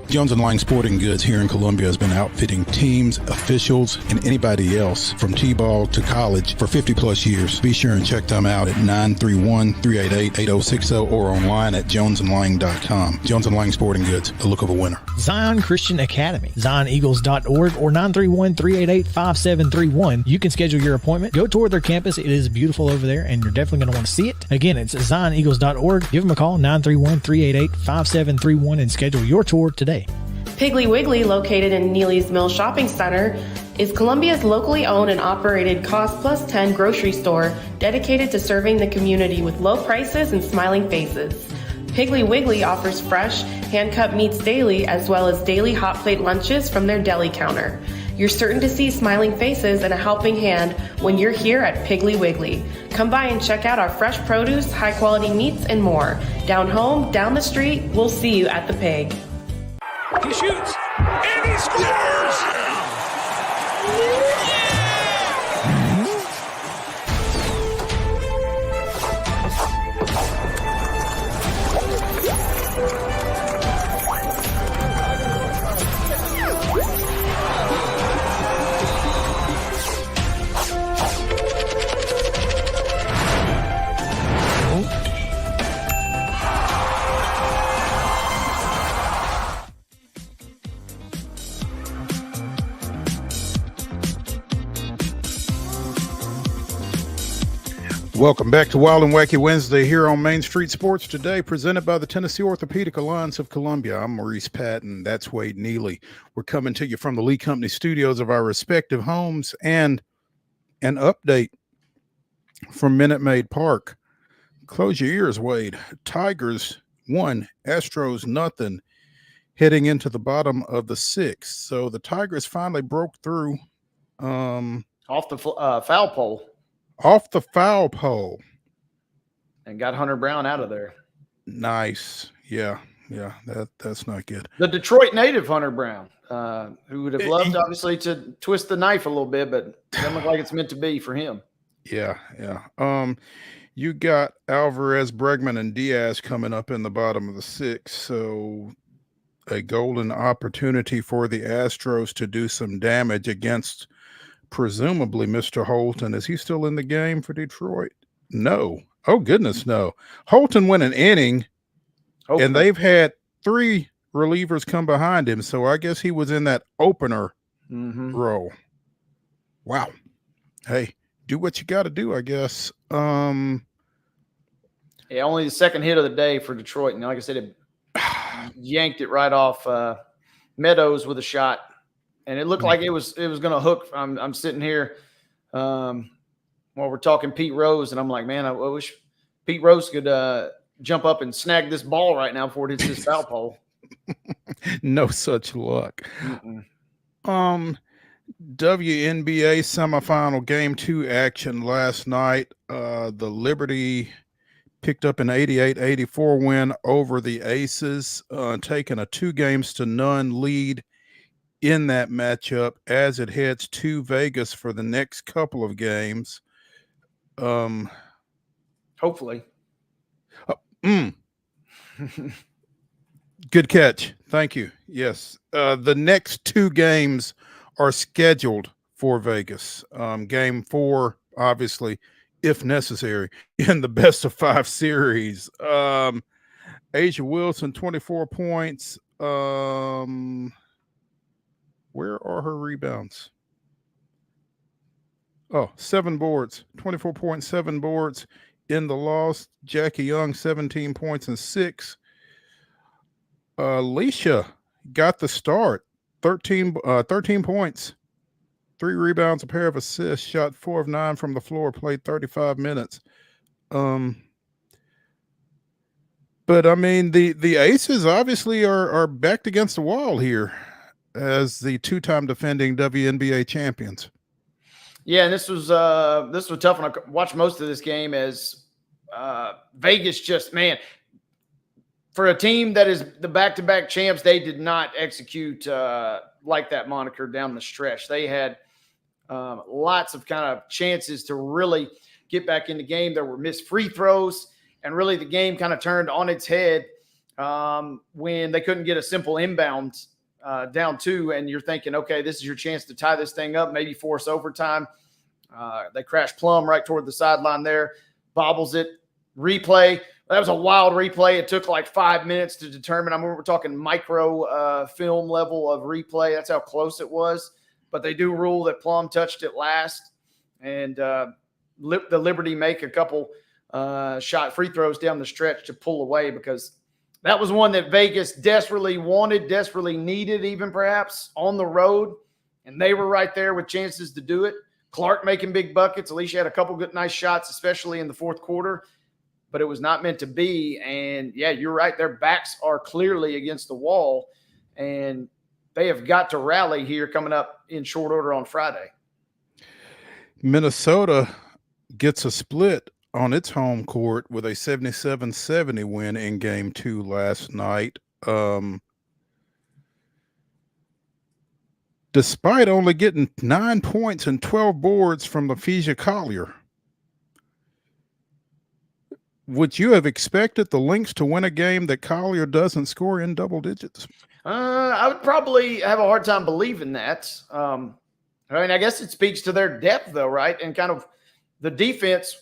Jones & Lang Sporting Goods here in Columbia has been outfitting teams, officials, and anybody else from T-ball to college for 50 plus years. Be sure and check them out at 931-388-8060 or online at jonesandlang.com. Jones & Lang Sporting Goods, the look of a winner. Zion Christian Academy, zioneagles.org or 931-388-5731. You can schedule your appointment. Go tour their campus. It is beautiful over there, and you're definitely going to want to see it. Again, it's zioneagles.org. Give them a call, 931-388-5731, and schedule your tour today. Piggly Wiggly, located in Neely's Mill Shopping Center, is Columbia's locally owned and operated Cost Plus 10 grocery store dedicated to serving the community with low prices and smiling faces. Piggly Wiggly offers fresh, hand-cut meats daily as well as daily hot plate lunches from their deli counter. You're certain to see smiling faces and a helping hand when you're here at Piggly Wiggly. Come by and check out our fresh produce, high-quality meats, and more. Down home, down the street, we'll see you at the Pig. He shoots, and he scores! Welcome back to Wild and Wacky Wednesday here on Main Street Sports Today, presented by the Tennessee Orthopedic Alliance of Columbia. I'm Maurice Patton. That's Wade Neely. We're coming to you from the Lee Company studios of our respective homes, and an update from Minute Maid Park. Close your ears, Wade. Tigers 1, Astros nothing, heading into the bottom of the 6th. So the Tigers finally broke through off the foul pole. Off the foul pole. And got Hunter Brown out of there. Nice. Yeah, that's not good. The Detroit native Hunter Brown, who would have loved, obviously, to twist the knife a little bit, but doesn't look like it's meant to be for him. Yeah. You got Alvarez, Bregman, and Diaz coming up in the bottom of the 6th, so a golden opportunity for the Astros to do some damage against presumably Mr. Holton. Is he still in the game for Detroit? No. Oh, goodness, no. Holton went an inning, and they've had 3 relievers come behind him, so I guess he was in that opener role. Wow. Hey, do what you got to do, I guess. Yeah, only the second hit of the day for Detroit. And like I said, it yanked it right off Meadows with a shot. And it looked like it was going to hook. I'm sitting here while we're talking Pete Rose, and I'm like, man, I wish Pete Rose could jump up and snag this ball right now before it hits his foul pole. No such luck. WNBA semifinal game 2 action last night. The Liberty picked up an 88-84 win over the Aces, taking a 2-0 lead in that matchup as it heads to Vegas for the next couple of games. Hopefully. Good catch. Thank you. Yes. The next 2 games are scheduled for Vegas. Game 4, obviously, if necessary, in the best of 5 series. Asia Wilson, 24 points. Where are her rebounds? Oh, 7 boards, 24.7 boards in the loss. Jackie Young, 17 points and 6. Alicia got the start, 13 points, 3 rebounds, a pair of assists, shot 4 of 9 from the floor, played 35 minutes. But I mean, the Aces obviously are backed against the wall here as the 2-time defending WNBA champions. Yeah, and this was a tough one. I watched most of this game as Vegas just, man, for a team that is the back-to-back champs, they did not execute like that moniker down the stretch. They had lots of kind of chances to really get back in the game. There were missed free throws, and really the game kind of turned on its head when they couldn't get a simple inbound down 2, and you're thinking, okay, this is your chance to tie this thing up, maybe force overtime. They crashed plumb right toward the sideline there, bobbles it, replay. That was a wild replay. It took like 5 minutes to determine. I mean, we're talking micro film level of replay. That's how close it was. But they do rule that Plum touched it last, and the Liberty make a couple shot free throws down the stretch to pull away, because that was one that Vegas desperately wanted, desperately needed, even perhaps on the road, and they were right there with chances to do it. Clark making big buckets. Alicia had a couple good, nice shots, especially in the fourth quarter, but it was not meant to be. And yeah, you're right. Their backs are clearly against the wall, and they have got to rally here coming up in short order on Friday. Minnesota gets a split on its home court with a 77-70 win in game 2 last night. Despite only getting 9 points and 12 boards from LaFesia Collier. Would you have expected the Lynx to win a game that Collier doesn't score in double digits? I would probably have a hard time believing that. I mean, I guess it speaks to their depth, though, right? And kind of the defense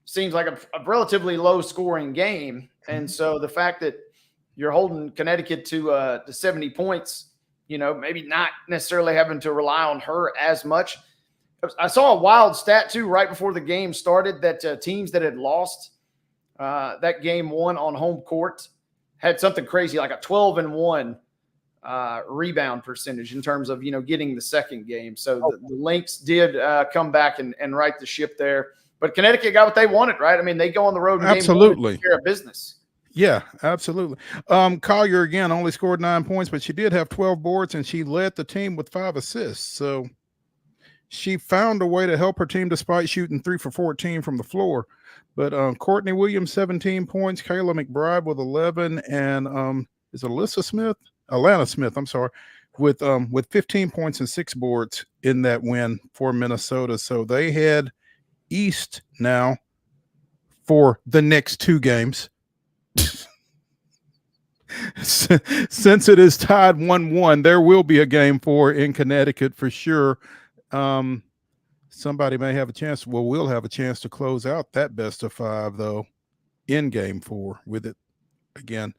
seems like a relatively low-scoring game. And so the fact that you're holding Connecticut to 70 points, you know, maybe not necessarily having to rely on her as much. I saw a wild stat, too, right before the game started, that teams that had lost that game 1 on home court had something crazy, like a 12-1 rebound percentage in terms of, you know, getting the second game. So the Lynx did come back and right the ship there. But Connecticut got what they wanted, right? I mean, they go on the road and absolutely take care of business. Yeah, absolutely. Collier, again, only scored 9 points, but she did have 12 boards, and she led the team with 5 assists. So she found a way to help her team despite shooting 3 for 14 from the floor. But Courtney Williams, 17 points, Kayla McBride with 11, and is it Alana Smith, I'm sorry, with 15 points and 6 boards in that win for Minnesota. So they head east now for the next 2 games. Since it is tied 1-1, there will be a game 4 in Connecticut for sure. Somebody may have a chance. Well, we'll have a chance to close out that best of 5, though, in game 4, with it again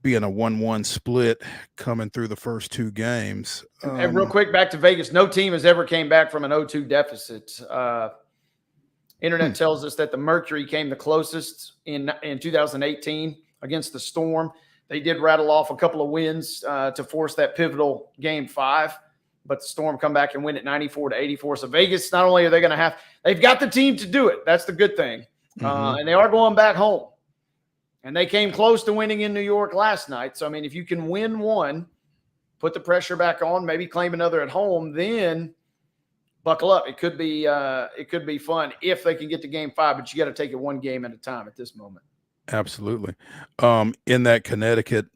being a 1-1 split coming through the first 2 games. And real quick, back to Vegas. No team has ever came back from an 0-2 deficit. Internet tells us that the Mercury came the closest in 2018 against the Storm. They did rattle off a couple of wins to force that pivotal game 5, but the Storm come back and win it 94-84. So Vegas, not only are they going to they've got the team to do it. That's the good thing. And they are going back home. And they came close to winning in New York last night. So, I mean, if you can win one, put the pressure back on, maybe claim another at home, then buckle up. It could be fun if they can get to game 5, but you got to take it one game at a time at this moment. Absolutely. In that Connecticut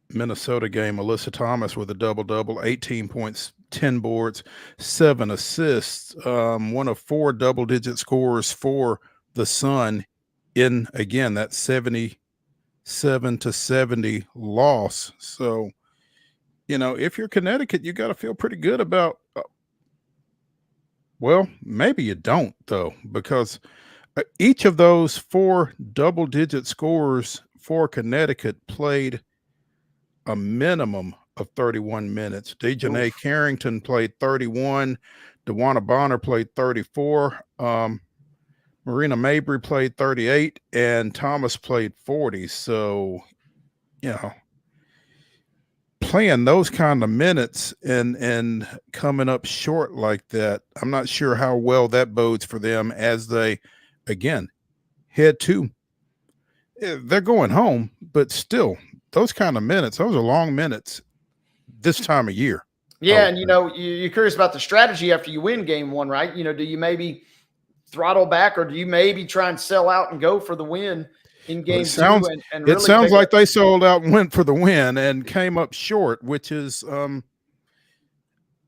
Minnesota game, Alyssa Thomas with a double-double, 18 points, 10 boards, 7 assists, one of 4 double-digit scores for the Sun in, again, that 77-70 loss. So, you know, if you're Connecticut, you got to feel pretty good about, well, maybe you don't, though, because each of those 4 double-digit scorers for Connecticut played a minimum of 31 minutes. Dejanay Carrington played 31. DeWanna Bonner played 34. Marina Mabry played 38. And Thomas played 40. So, you know, playing those kind of minutes and coming up short like that, I'm not sure how well that bodes for them as they, again, head to. They're going home, but still, those kind of minutes, those are long minutes this time of year. Yeah, and you're curious about the strategy after you win game one, right? Do you maybe throttle back, or do you maybe try and sell out and go for the win in game two? And really, it sounds like they sold out and went for the win and came up short, which is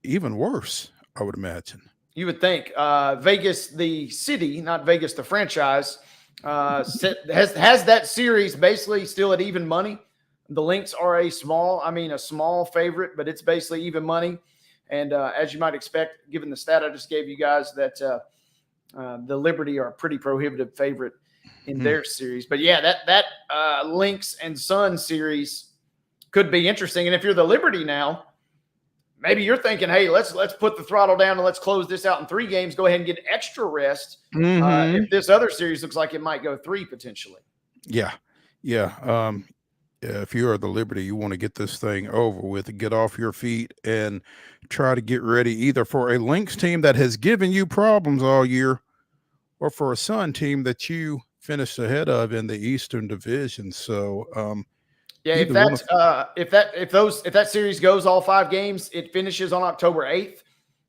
even worse, I would imagine. You would think Vegas, the city, not Vegas, the franchise, has that series basically still at even money. The Lynx are a small favorite, but it's basically even money. And as you might expect, given the stat I just gave you guys, that the Liberty are a pretty prohibitive favorite in their series. But yeah, that Lynx and Sun series could be interesting. And if you're the Liberty now, maybe you're thinking, hey, let's put the throttle down and let's close this out in 3 games. Go ahead and get extra rest. If this other series looks like it might go 3 potentially. Yeah. If you're the Liberty, you want to get this thing over with, get off your feet and try to get ready either for a Lynx team that has given you problems all year or for a Sun team that you finished ahead of in the Eastern Division. So, if that series goes all 5 games, it finishes on October 8th.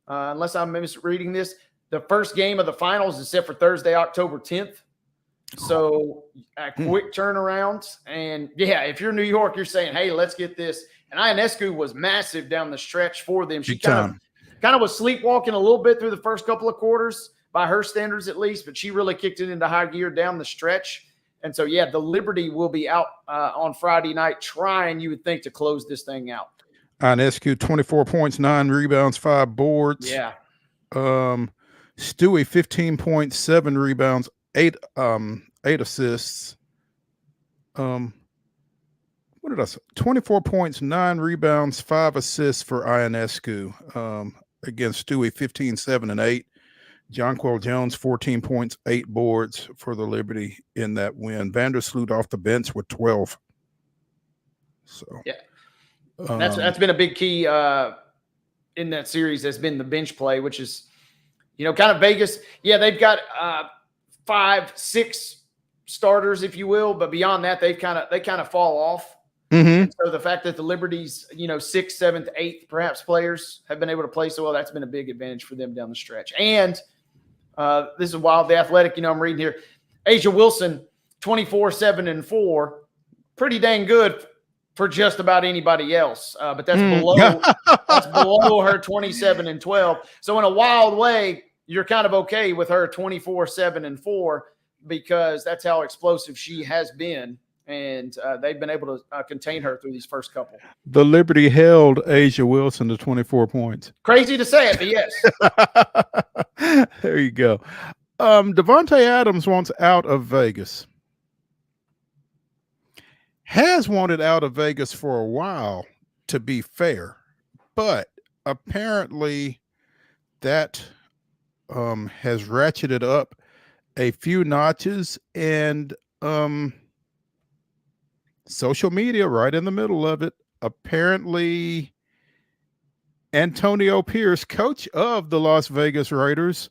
Unless I'm misreading this, the first game of the finals is set for Thursday, October 10th. So a quick turnaround. And yeah, if you're New York, you're saying, hey, let's get this. And Ionescu was massive down the stretch for them. She kind of was sleepwalking a little bit through the first couple of quarters by her standards, at least, but she really kicked it into high gear down the stretch. And so, yeah, the Liberty will be out on Friday night trying, you would think, to close this thing out. Ionescu, 24 points, 9 rebounds, 5 boards. Yeah. Stewie, 15.7 rebounds, 8 assists. What did I say? 24 points, 9 rebounds, 5 assists for Ionescu. Against Stewie, 15, 7, and 8. Jonquel Jones, 14 points, 8 boards for the Liberty in that win. Vandersloot off the bench with 12. So yeah, that's been a big key in that series. Has been the bench play, which is kind of Vegas. Yeah, they've got 5, 6 starters, if you will, but beyond that, they kind of fall off. So the fact that the Liberty's 6th, 7th, 8th perhaps players have been able to play so well, that's been a big advantage for them down the stretch. And this is wild. The Athletic, I'm reading here, Asia Wilson, 24, 7, and 4, pretty dang good for just about anybody else. But that's below her 27 and 12. So in a wild way, you're kind of okay with her 24, 7, and 4 because that's how explosive she has been. And they've been able to contain her through these first couple. The Liberty held Asia Wilson to 24 points. Crazy to say it, but yes. There you go. Devontae Adams wants out of Vegas. Has wanted out of Vegas for a while, to be fair. But apparently that has ratcheted up a few notches, and social media right in the middle of it. Apparently, Antonio Pierce, coach of the Las Vegas Raiders,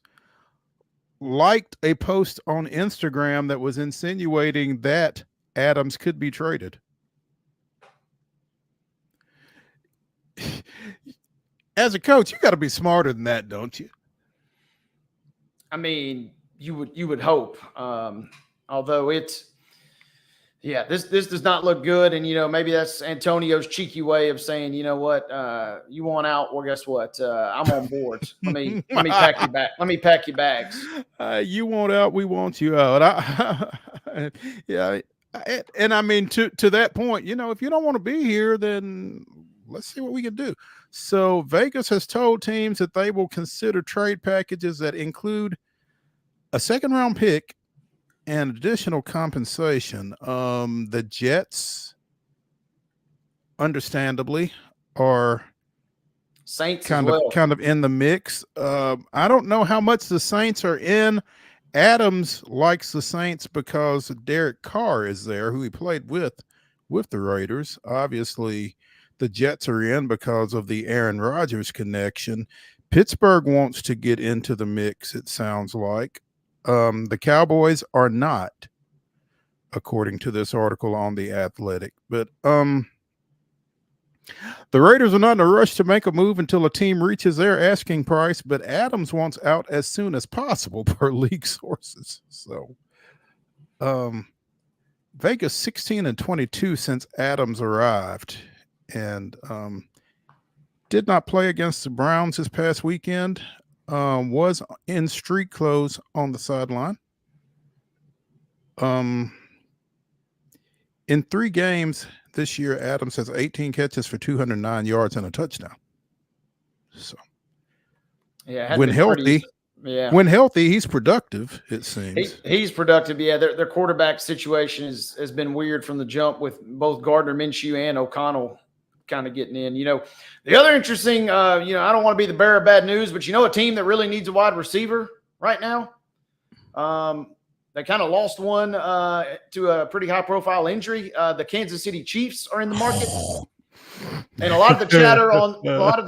liked a post on Instagram that was insinuating that Adams could be traded. As a coach, you got to be smarter than that, don't you? I mean, you would hope. Although this does not look good. And, maybe that's Antonio's cheeky way of saying, you know what, you want out. Well, guess what? I'm on board. Let me pack your bag. Let me pack your bags. You want out. We want you out. And I mean, to that point, if you don't want to be here, then let's see what we can do. So Vegas has told teams that they will consider trade packages that include a 2nd-round pick and additional compensation. The Jets, understandably, are Saints kind of in the mix. I don't know how much the Saints are in. Adams likes the Saints because Derek Carr is there, who he played with the Raiders. Obviously, the Jets are in because of the Aaron Rodgers connection. Pittsburgh wants to get into the mix, it sounds like. The Cowboys are not, according to this article on The Athletic. But The Raiders are not in a rush to make a move until a team reaches their asking price, but Adams wants out as soon as possible, per league sources. So, Vegas 16-22 since Adams arrived, and did not play against the Browns this past weekend. Was in street clothes on the sideline. In 3 games this year, Adams has 18 catches for 209 yards and a touchdown. So, yeah, when healthy, when healthy, he's productive. It seems he's productive. Yeah, their quarterback situation has been weird from the jump, with both Gardner Minshew and O'Connell kind of getting in. The other interesting, I don't want to be the bearer of bad news, but a team that really needs a wide receiver right now. They kind of lost one to a pretty high-profile injury. The Kansas City Chiefs are in the market, and a lot of the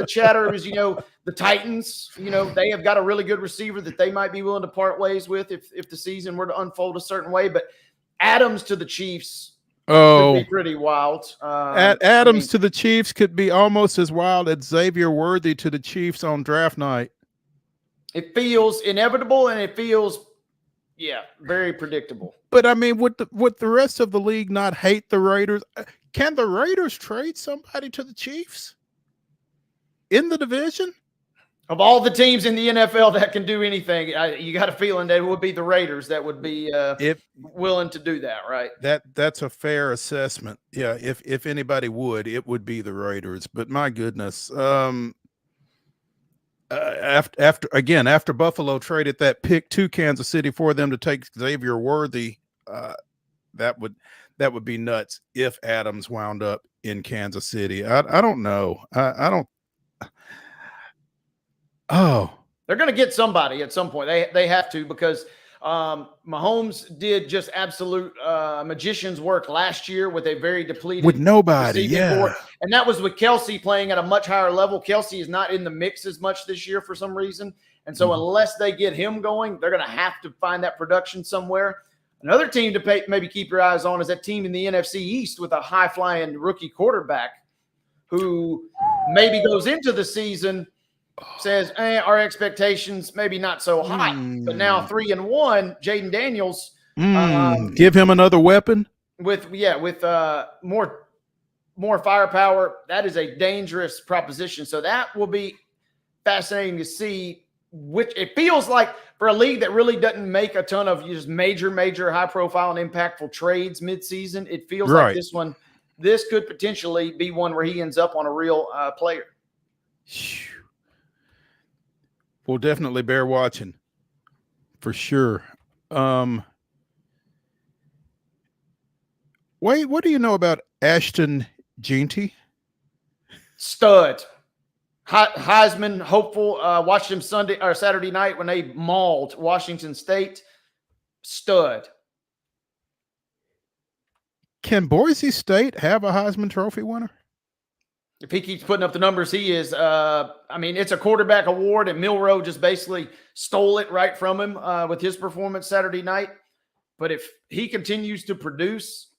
chatter is, the Titans. They have got a really good receiver that they might be willing to part ways with if the season were to unfold a certain way. But Adams to the Chiefs could be pretty wild. Adams to the Chiefs could be almost as wild as Xavier Worthy to the Chiefs on draft night. It feels inevitable, and it feels. Yeah, very predictable. But I mean, would the rest of the league not hate the Raiders? Can the Raiders trade somebody to the Chiefs in the division? Of all the teams in the NFL that can do anything, you got a feeling that it would be the Raiders that would be willing to do that, right? That's a fair assessment. Yeah, if anybody would, it would be the Raiders. But my goodness, after Buffalo traded that pick to Kansas City for them to take Xavier Worthy, that would be nuts if Adams wound up in Kansas City. I don't know. I don't. Oh, they're going to get somebody at some point. They have to, because Mahomes did just absolute magician's work last year with a very depleted with nobody. Yeah. Board. And that was with Kelsey playing at a much higher level. Kelsey is not in the mix as much this year for some reason. And so unless they get him going, they're going to have to find that production somewhere. Another team to maybe keep your eyes on is that team in the NFC East with a high-flying rookie quarterback who maybe goes into the season, says, our expectations maybe not so high, but now 3-1, Jaden Daniels. Give him another weapon with more firepower. That is a dangerous proposition. So that will be fascinating to see. Which it feels like for a league that really doesn't make a ton of just major high profile and impactful trades midseason, it feels like this could potentially be one where he ends up on a real player. We'll definitely bear watching for sure. Wait, what do you know about Ashton Jeanty? Stud. Heisman hopeful. Watched him Saturday night when they mauled Washington State. Stud. Can Boise State have a Heisman Trophy winner? If he keeps putting up the numbers he is, it's a quarterback award, and Milroe just basically stole it right from him with his performance Saturday night. But if he continues to produce,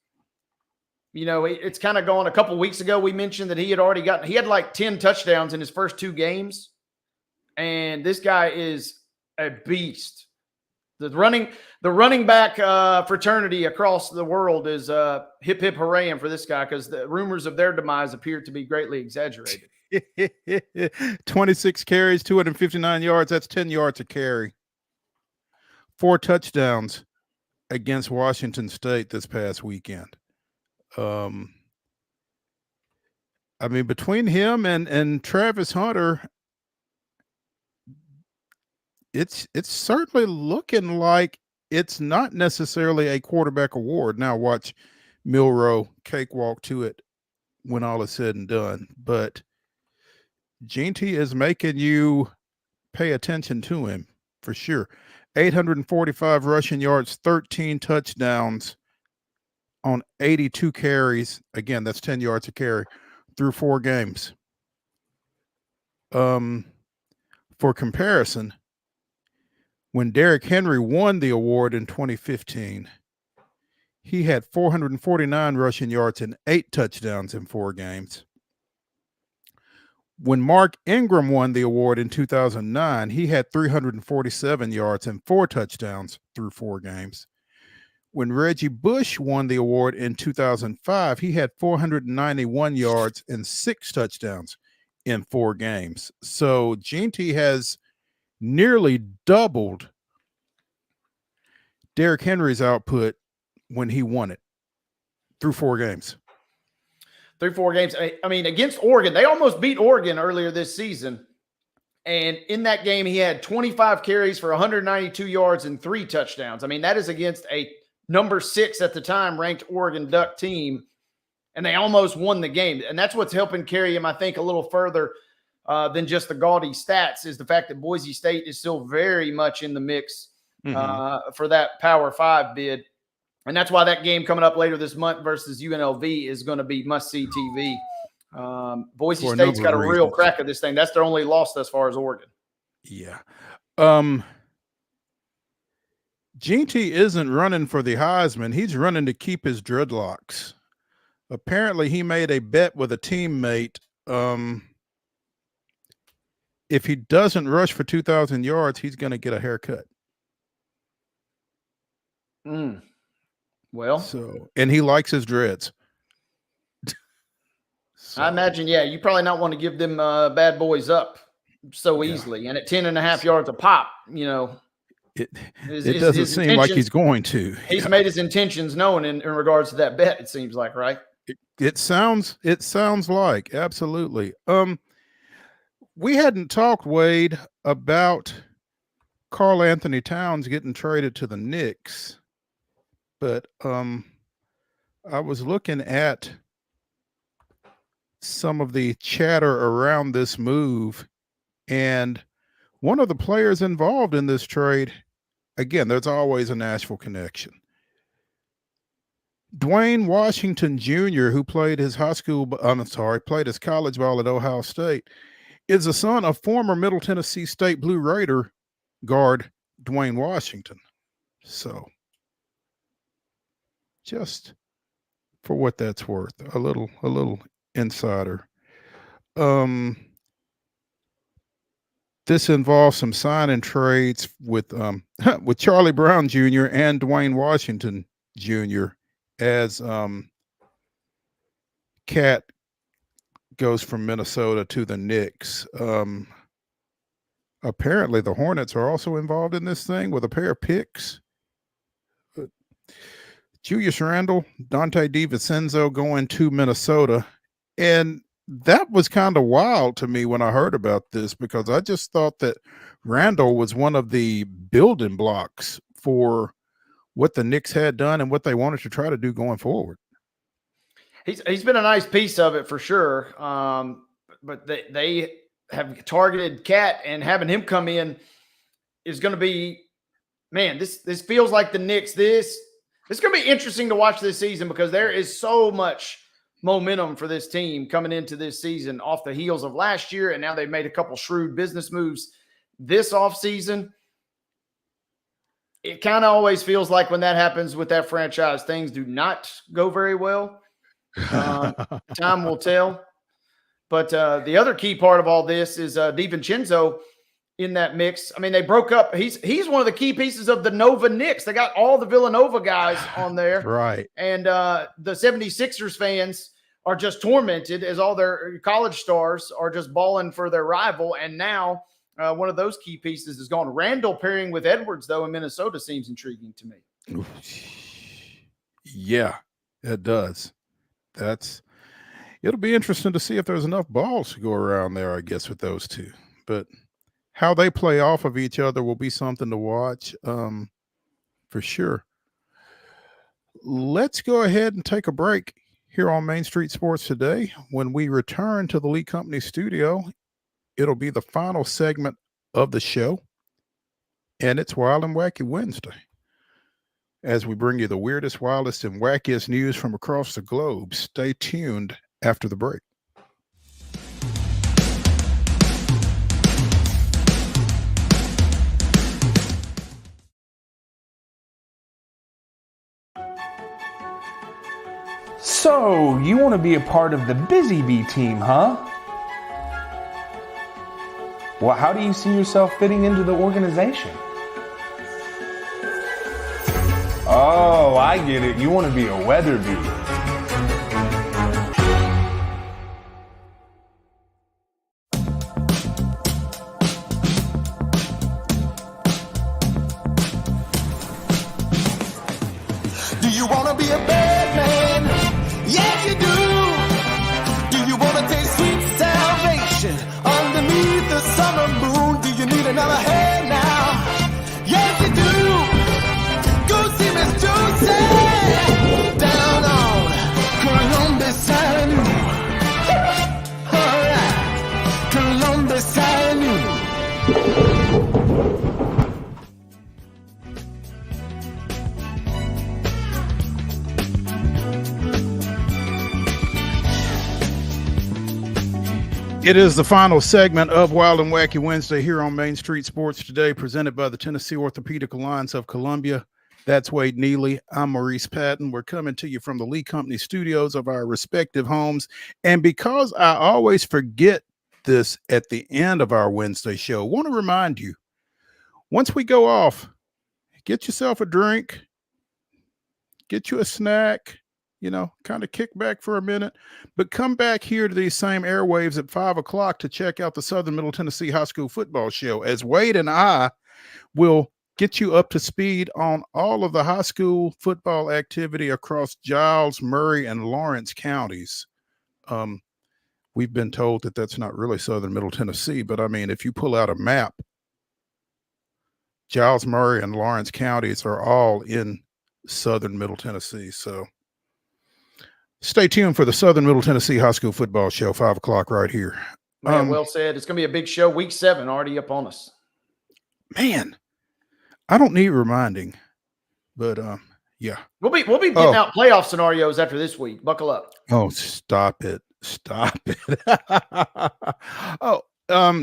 it's kind of going. A couple of weeks ago, we mentioned that he had like 10 touchdowns in his first 2 games. And this guy is a beast. The running back fraternity across the world is hip, hip, hooray for this guy, because the rumors of their demise appear to be greatly exaggerated. 26 carries, 259 yards. That's 10 yards a carry. 4 touchdowns against Washington State this past weekend. Between him and Travis Hunter, it's certainly looking like it's not necessarily a quarterback award. Now watch Milroe cakewalk to it when all is said and done. But Jeanty is making you pay attention to him for sure. 845 rushing yards, 13 touchdowns on 82 carries. Again, that's 10 yards a carry through 4 games. For comparison, when Derrick Henry won the award in 2015, he had 449 rushing yards and 8 touchdowns in 4 games. When Mark Ingram won the award in 2009, he had 347 yards and 4 touchdowns through 4 games. When Reggie Bush won the award in 2005, he had 491 yards and 6 touchdowns in 4 games. So Gene T has nearly doubled Derrick Henry's output when he won it through 4 games. Through 4 games. I mean, against Oregon, they almost beat Oregon earlier this season. And in that game, he had 25 carries for 192 yards and 3 touchdowns. I mean, that is against a number 6 at the time ranked Oregon Duck team. And they almost won the game. And that's what's helping carry him, I think, a little further than just the gaudy stats, is the fact that Boise State is still very much in the mix for that Power 5 bid. And that's why that game coming up later this month versus UNLV is going to be must-see TV. Boise State's got a real crack at this thing. That's their only loss thus far as Oregon. Yeah. Gene T isn't running for the Heisman. He's running to keep his dreadlocks. Apparently, he made a bet with a teammate. If he doesn't rush for 2,000 yards, he's going to get a haircut. Well, and he likes his dreads. I imagine, yeah, you probably not want to give them bad boys up so easily. And at 10.5 yards a pop, you know, it doesn't seem like he's going to. He's made his intentions known in regards to that bet, it seems like, right? It sounds like, absolutely. We hadn't talked, Wade, about Karl Anthony Towns getting traded to the Knicks. But I was looking at some of the chatter around this move, and one of the players involved in this trade, again, there's always a Nashville connection. Dwayne Washington Jr., who played his played his college ball at Ohio State, is the son of former Middle Tennessee State Blue Raider guard Dwayne Washington. So, just for what that's worth, a little insider. This involves some sign and trades with Charlie Brown Jr. and Dwayne Washington Jr. as Cat goes from Minnesota to the Knicks. Apparently the Hornets are also involved in this thing with a pair of picks. Julius Randle, Dante DiVincenzo going to Minnesota. And that was kind of wild to me when I heard about this, because I just thought that Randle was one of the building blocks for what the Knicks had done and what they wanted to try to do going forward. He's been a nice piece of it for sure. But they have targeted Cat, and having him come in is going to be, man, this feels like the Knicks. It's going to be interesting to watch this season, because there is so much momentum for this team coming into this season off the heels of last year. And now they've made a couple shrewd business moves this offseason. It kind of always feels like when that happens with that franchise, things do not go very well. Time will tell. But the other key part of all this is DiVincenzo in that mix. I mean, they broke up. He's one of the key pieces of the Nova Knicks. They got all the Villanova guys on there. Right. And the 76ers fans are just tormented as all their college stars are just balling for their rival. And now one of those key pieces is gone. Randall pairing with Edwards, though, in Minnesota seems intriguing to me. Yeah, it does. It'll be interesting to see if there's enough balls to go around there, I guess, with those two. But how they play off of each other will be something to watch, for sure. Let's go ahead and take a break here on Main Street Sports Today. When we return to the Lee Company studio, it'll be the final segment of the show, and it's Wild and Wacky Wednesday, as we bring you the weirdest, wildest, and wackiest news from across the globe. Stay tuned after the break. So, you want to be a part of the Busy Bee team, huh? Well, how do you see yourself fitting into the organization? Oh, I get it. You want to be a Weatherby. Do you want to be a bad man? Yes, you do. Do you want to taste sweet salvation underneath the summer moon? Do you need another hand now? Yes, you do. Go see Miss Josie down on Columbus Avenue. All right, Columbus Avenue. It is the final segment of Wild and Wacky Wednesday here on Main Street Sports Today, presented by the Tennessee Orthopedic Alliance of Columbia. That's Wade Neely. I'm Maurice Patton. We're coming to you from the Lee Company studios of our respective homes. And because I always forget this at the end of our Wednesday show, I want to remind you, once we go off, get yourself a drink, get you a snack, kind of kick back for a minute, but come back here to these same airwaves at 5:00 to check out the Southern Middle Tennessee High School Football Show, as Wade and I will get you up to speed on all of the high school football activity across Giles, Murray, and Lawrence counties. We've been told that that's not really Southern Middle Tennessee, but I mean, if you pull out a map, Giles, Murray, and Lawrence counties are all in Southern Middle Tennessee. So stay tuned for the Southern Middle Tennessee High School Football Show, 5:00 right here. Man, well said. It's going to be a big show. Week 7 already upon us. Man, I don't need reminding, but yeah. We'll be getting out playoff scenarios after this week. Buckle up. Oh, stop it. Stop it.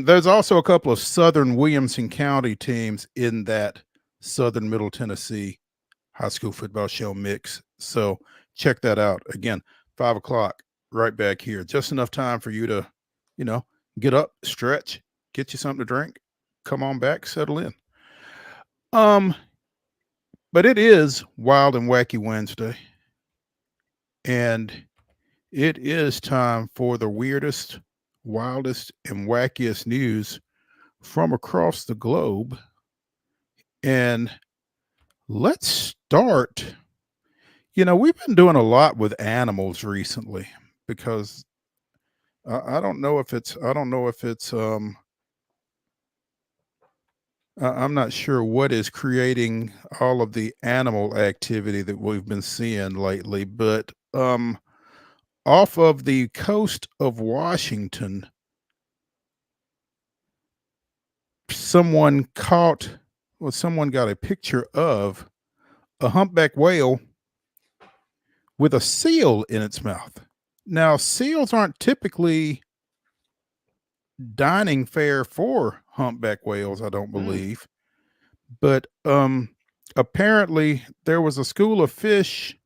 There's also a couple of Southern Williamson County teams in that Southern Middle Tennessee High School Football Show mix. So check that out. Again, 5:00 right back here. Just enough time for you to, get up, stretch, get you something to drink, come on back, settle in. But it is Wild and Wacky Wednesday, and it is time for the weirdest, wildest, and wackiest news from across the globe. And let's start. We've been doing a lot with animals recently because I don't know if it's I'm not sure what is creating all of the animal activity that we've been seeing lately, but off of the coast of Washington, someone got a picture of a humpback whale with a seal in its mouth. Now, seals aren't typically dining fare for humpback whales, I don't believe. But apparently there was a school of fish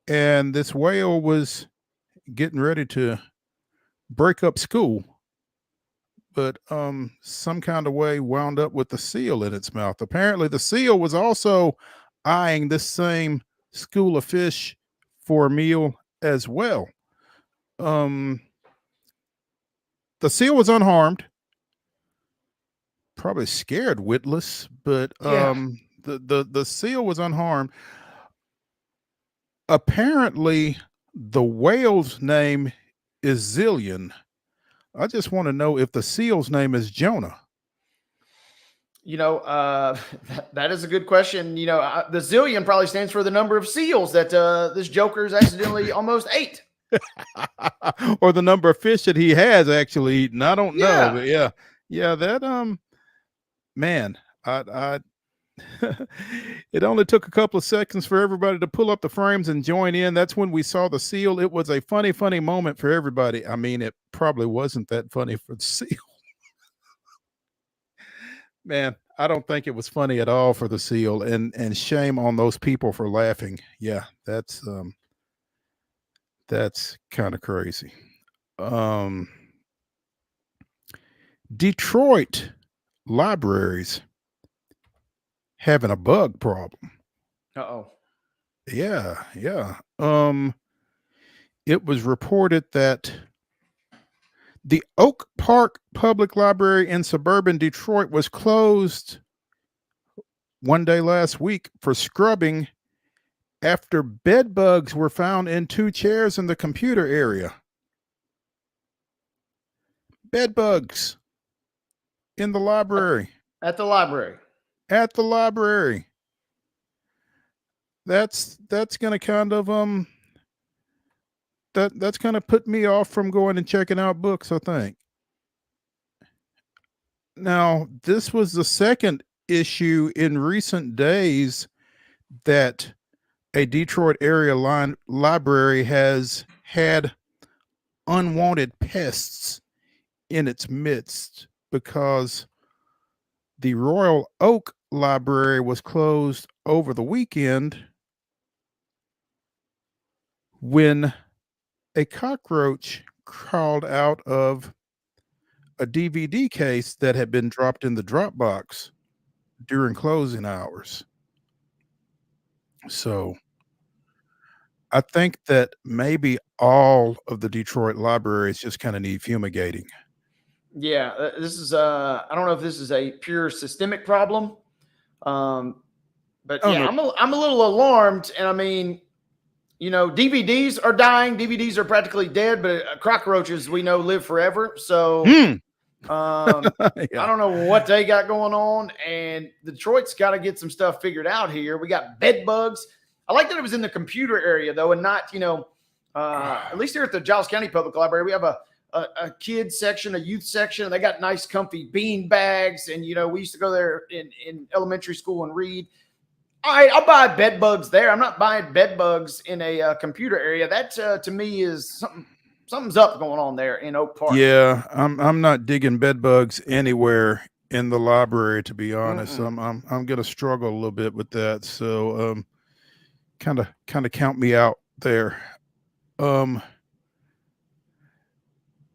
and this whale was getting ready to break up school. But some kind of way wound up with the seal in its mouth. Apparently the seal was also eyeing this same school of fish for a meal as well. The seal was unharmed, probably scared witless, but the seal was unharmed. Apparently the whale's name is Zillion. I just want to know if the seal's name is Jonah. That is a good question. The zillion probably stands for the number of seals that this Joker's accidentally almost ate. Or the number of fish that he has actually eaten. I don't know. But that man, I it only took a couple of seconds for everybody to pull up the frames and join in. That's when we saw the seal. It was a funny moment for everybody. I mean, it probably wasn't that funny for the seal. Man, I don't think it was funny at all for the seal, and shame on those people for laughing. Yeah, that's kind of crazy. Detroit libraries having a bug problem. Uh-oh. Yeah, yeah. It was reported that the Oak Park Public Library in suburban Detroit was closed one day last week for scrubbing after bed bugs were found in 2 chairs in the computer area. Bed bugs in the library. At the library. At the library. That's gonna kind of that's gonna put me off from going and checking out books, I think. Now, this was the second issue in recent days that a Detroit area library has had unwanted pests in its midst, because the Royal Oak Library was closed over the weekend when a cockroach crawled out of a DVD case that had been dropped in the drop box during closing hours. So I think that maybe all of the Detroit libraries just kind of need fumigating. Yeah, this is I don't know if this is a pure systemic problem. But Oh, yeah, no. I'm a little alarmed. And I mean, you know, DVDs are dying. DVDs are practically dead, but cockroaches, we know, live forever. So Yeah. I don't know what they got going on. And Detroit's got to get some stuff figured out here. We got bed bugs. I like that it was in the computer area, though, and not, you know, at least here at the Giles County Public Library, we have a kids section, a youth section, and they got nice, comfy bean bags. And, you know, we used to go there in elementary school and read. All right, I'll buy bed bugs there. I'm not buying bed bugs in a computer area. That to me is something's up going on there in Oak Park. Yeah, I'm not digging bed bugs anywhere in the library, to be honest. I'm gonna struggle a little bit with that. So kind of count me out there.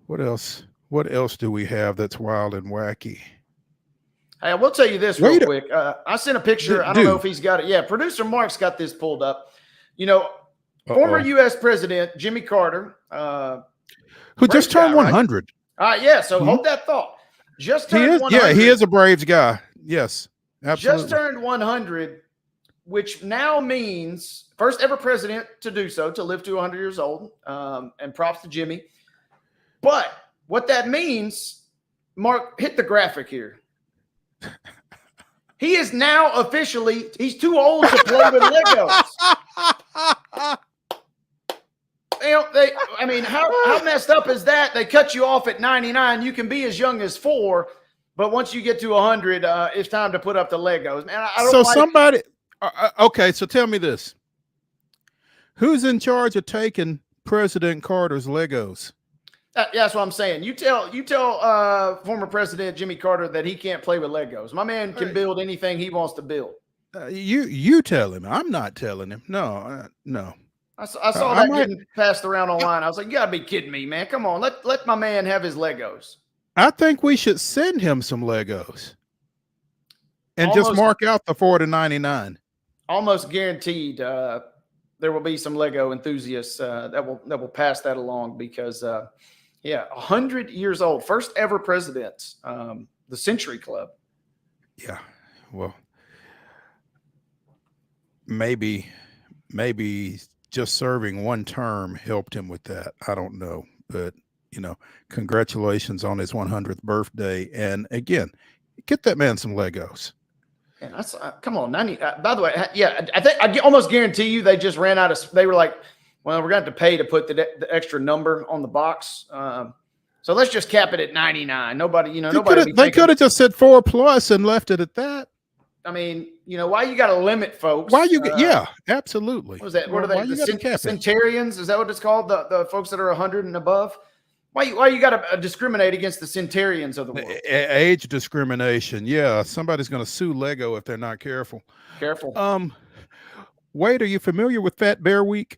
What else? What else do we have that's wild and wacky? Hey, I will tell you this real quick. I sent a picture. I don't know if he's got it. Yeah, producer Mark's got this pulled up. You know, former U.S. President Jimmy Carter, who just turned 100. Right? Yeah, so hold that thought. Just turned 100. Yeah, he is a Braves guy. Yes, absolutely. Just turned 100, which now means first ever president to do so, to live to 100 years old. And props to Jimmy. But what that means, Mark, hit the graphic here. He is now officially, he's too old to play with Legos. I mean, how messed up is that? They cut you off at 99. You can be as young as 4, but once you get to 100, it's time to put up the Legos. Man, I don't somebody, okay, so tell me this. Who's in charge of taking President Carter's Legos? Yeah, that's what I'm saying. You tell former President Jimmy Carter that he can't play with Legos. My man can build anything he wants to build. You tell him. I'm not telling him. No, no. I saw that getting passed around online. I was like, you gotta be kidding me, man. Come on, let my man have his Legos. I think we should send him some Legos and just mark out the 4 to 99. Almost guaranteed there will be some Lego enthusiasts that will pass that along, because 100 years old, first ever president, the Century Club. Yeah, well, maybe just serving one term helped him with that. I don't know, but you know, congratulations on his 100th birthday. And again, get that man some Legos. And that's come on, 90. By the way, yeah, I almost guarantee you they just ran out of. They were like, well, we're going to have to pay to put the extra number on the box. So let's just cap it at 99. Nobody, They could have just said 4+ and left it at that. I mean, why you got to limit folks? Why you? Yeah, absolutely. What was that? What are they? The centurions? Is that what it's called? The folks that are 100 and above. Why you got to discriminate against the centurions of the world? Age discrimination. Yeah, somebody's going to sue Lego if they're not careful. Careful. Wade, are you familiar with Fat Bear Week?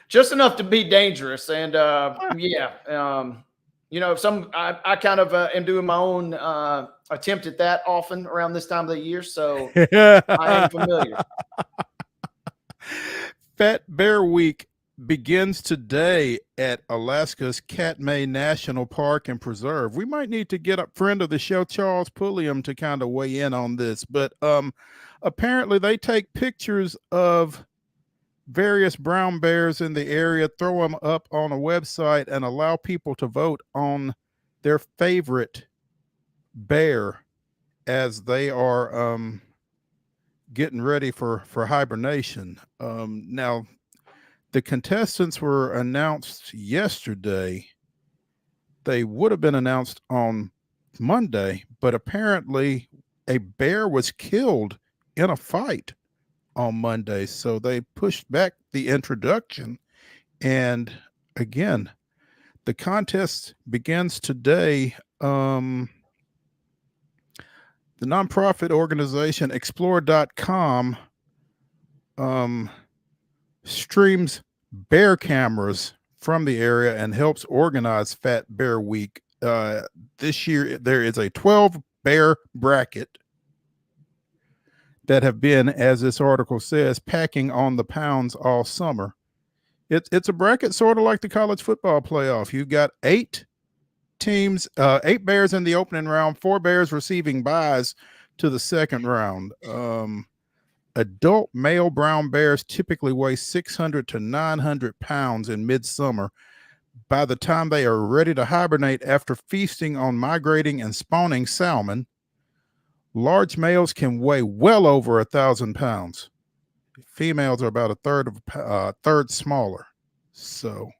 Just enough to be dangerous, and I kind of am doing my own attempt at that often around this time of the year, so I am familiar. Fat Bear Week begins today at Alaska's Katmai National Park and Preserve. We might need to get a friend of the show, Charles Pulliam, to kind of weigh in on this, but apparently they take pictures of various brown bears in the area, throw them up on a website, and allow people to vote on their favorite bear as they are getting ready for hibernation. Now, the contestants were announced yesterday. They would have been announced on Monday, but apparently a bear was killed in a fight on Monday, so they pushed back the introduction. And again, the contest begins today. The nonprofit organization explore.com streams bear cameras from the area and helps organize Fat Bear Week. This year, there is a 12 bear bracket that have been, as this article says, packing on the pounds all summer. It's a bracket sort of like the college football playoff. You've got 8 teams, 8 bears in the opening round, 4 bears receiving buys to the second round. Adult male brown bears typically weigh 600 to 900 pounds in midsummer. By the time they are ready to hibernate after feasting on migrating and spawning salmon, large males can weigh well over 1,000 pounds. Females are about a third smaller. So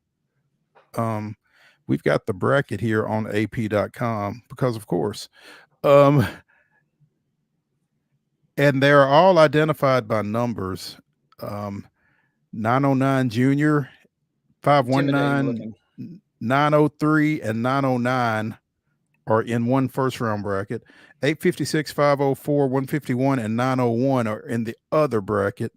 we've got the bracket here on ap.com because, of course, and they're all identified by numbers. 909 Junior, 519, 903, and 909 are in one first round bracket. 856, 504, 151, and 901 are in the other bracket.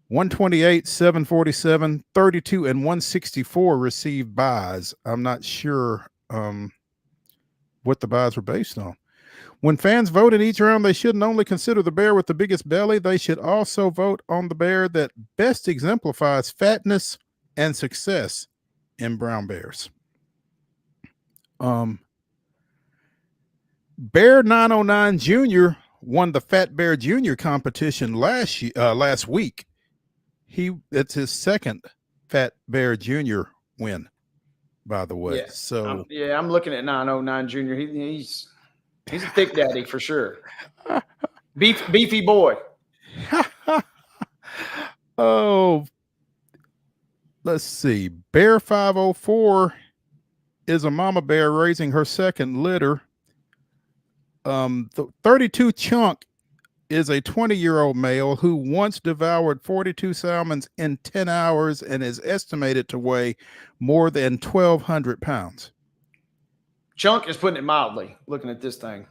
128, 747, 32, and 164 receive buys. I'm not sure what the buys were based on. When fans vote in each round, they shouldn't only consider the bear with the biggest belly, they should also vote on the bear that best exemplifies fatness and success in brown bears. Bear 909 Jr. won the Fat Bear Jr. competition last week. It's his second Fat Bear Jr. win, by the way. Yeah, I'm looking at 909 Jr. He's a thick daddy for sure. Beefy boy. Oh, let's see. Bear 504 is a mama bear raising her second litter. The 32 Chunk is a 20-year-old male who once devoured 42 salmons in 10 hours and is estimated to weigh more than 1,200 pounds. Chunk is putting it mildly, looking at this thing.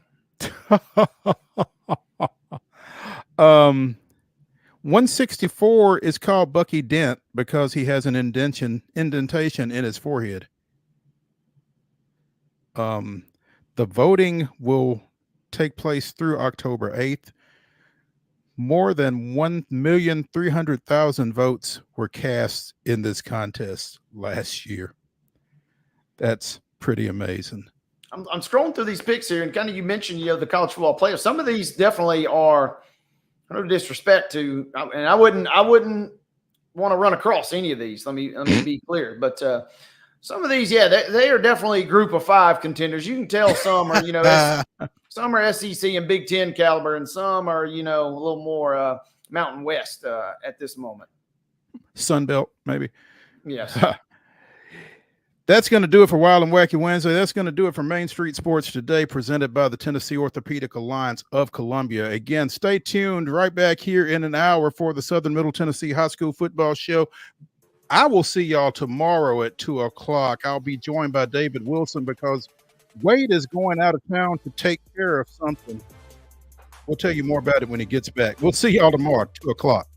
164 is called Bucky Dent because he has an indentation in his forehead. The voting will take place through October 8th. More than 1,300,000 votes were cast in this contest last year. That's pretty amazing. I'm scrolling through these picks here, and kind of you mentioned, the college football players. Some of these definitely are, no disrespect to, and I wouldn't want to run across any of these. Let me be clear, but some of these, they are definitely group of 5 contenders. You can tell some are, some are SEC and Big Ten caliber, and some are, a little more Mountain West at this moment. Sun Belt, maybe. Yes. That's going to do it for Wild and Wacky Wednesday. That's going to do it for Main Street Sports Today, presented by the Tennessee Orthopedic Alliance of Columbia. Again, stay tuned right back here in an hour for the Southern Middle Tennessee High School Football Show. I will see y'all tomorrow at 2 o'clock. I'll be joined by David Wilson because Wade is going out of town to take care of something. We'll tell you more about it when he gets back. We'll see y'all tomorrow at 2 o'clock.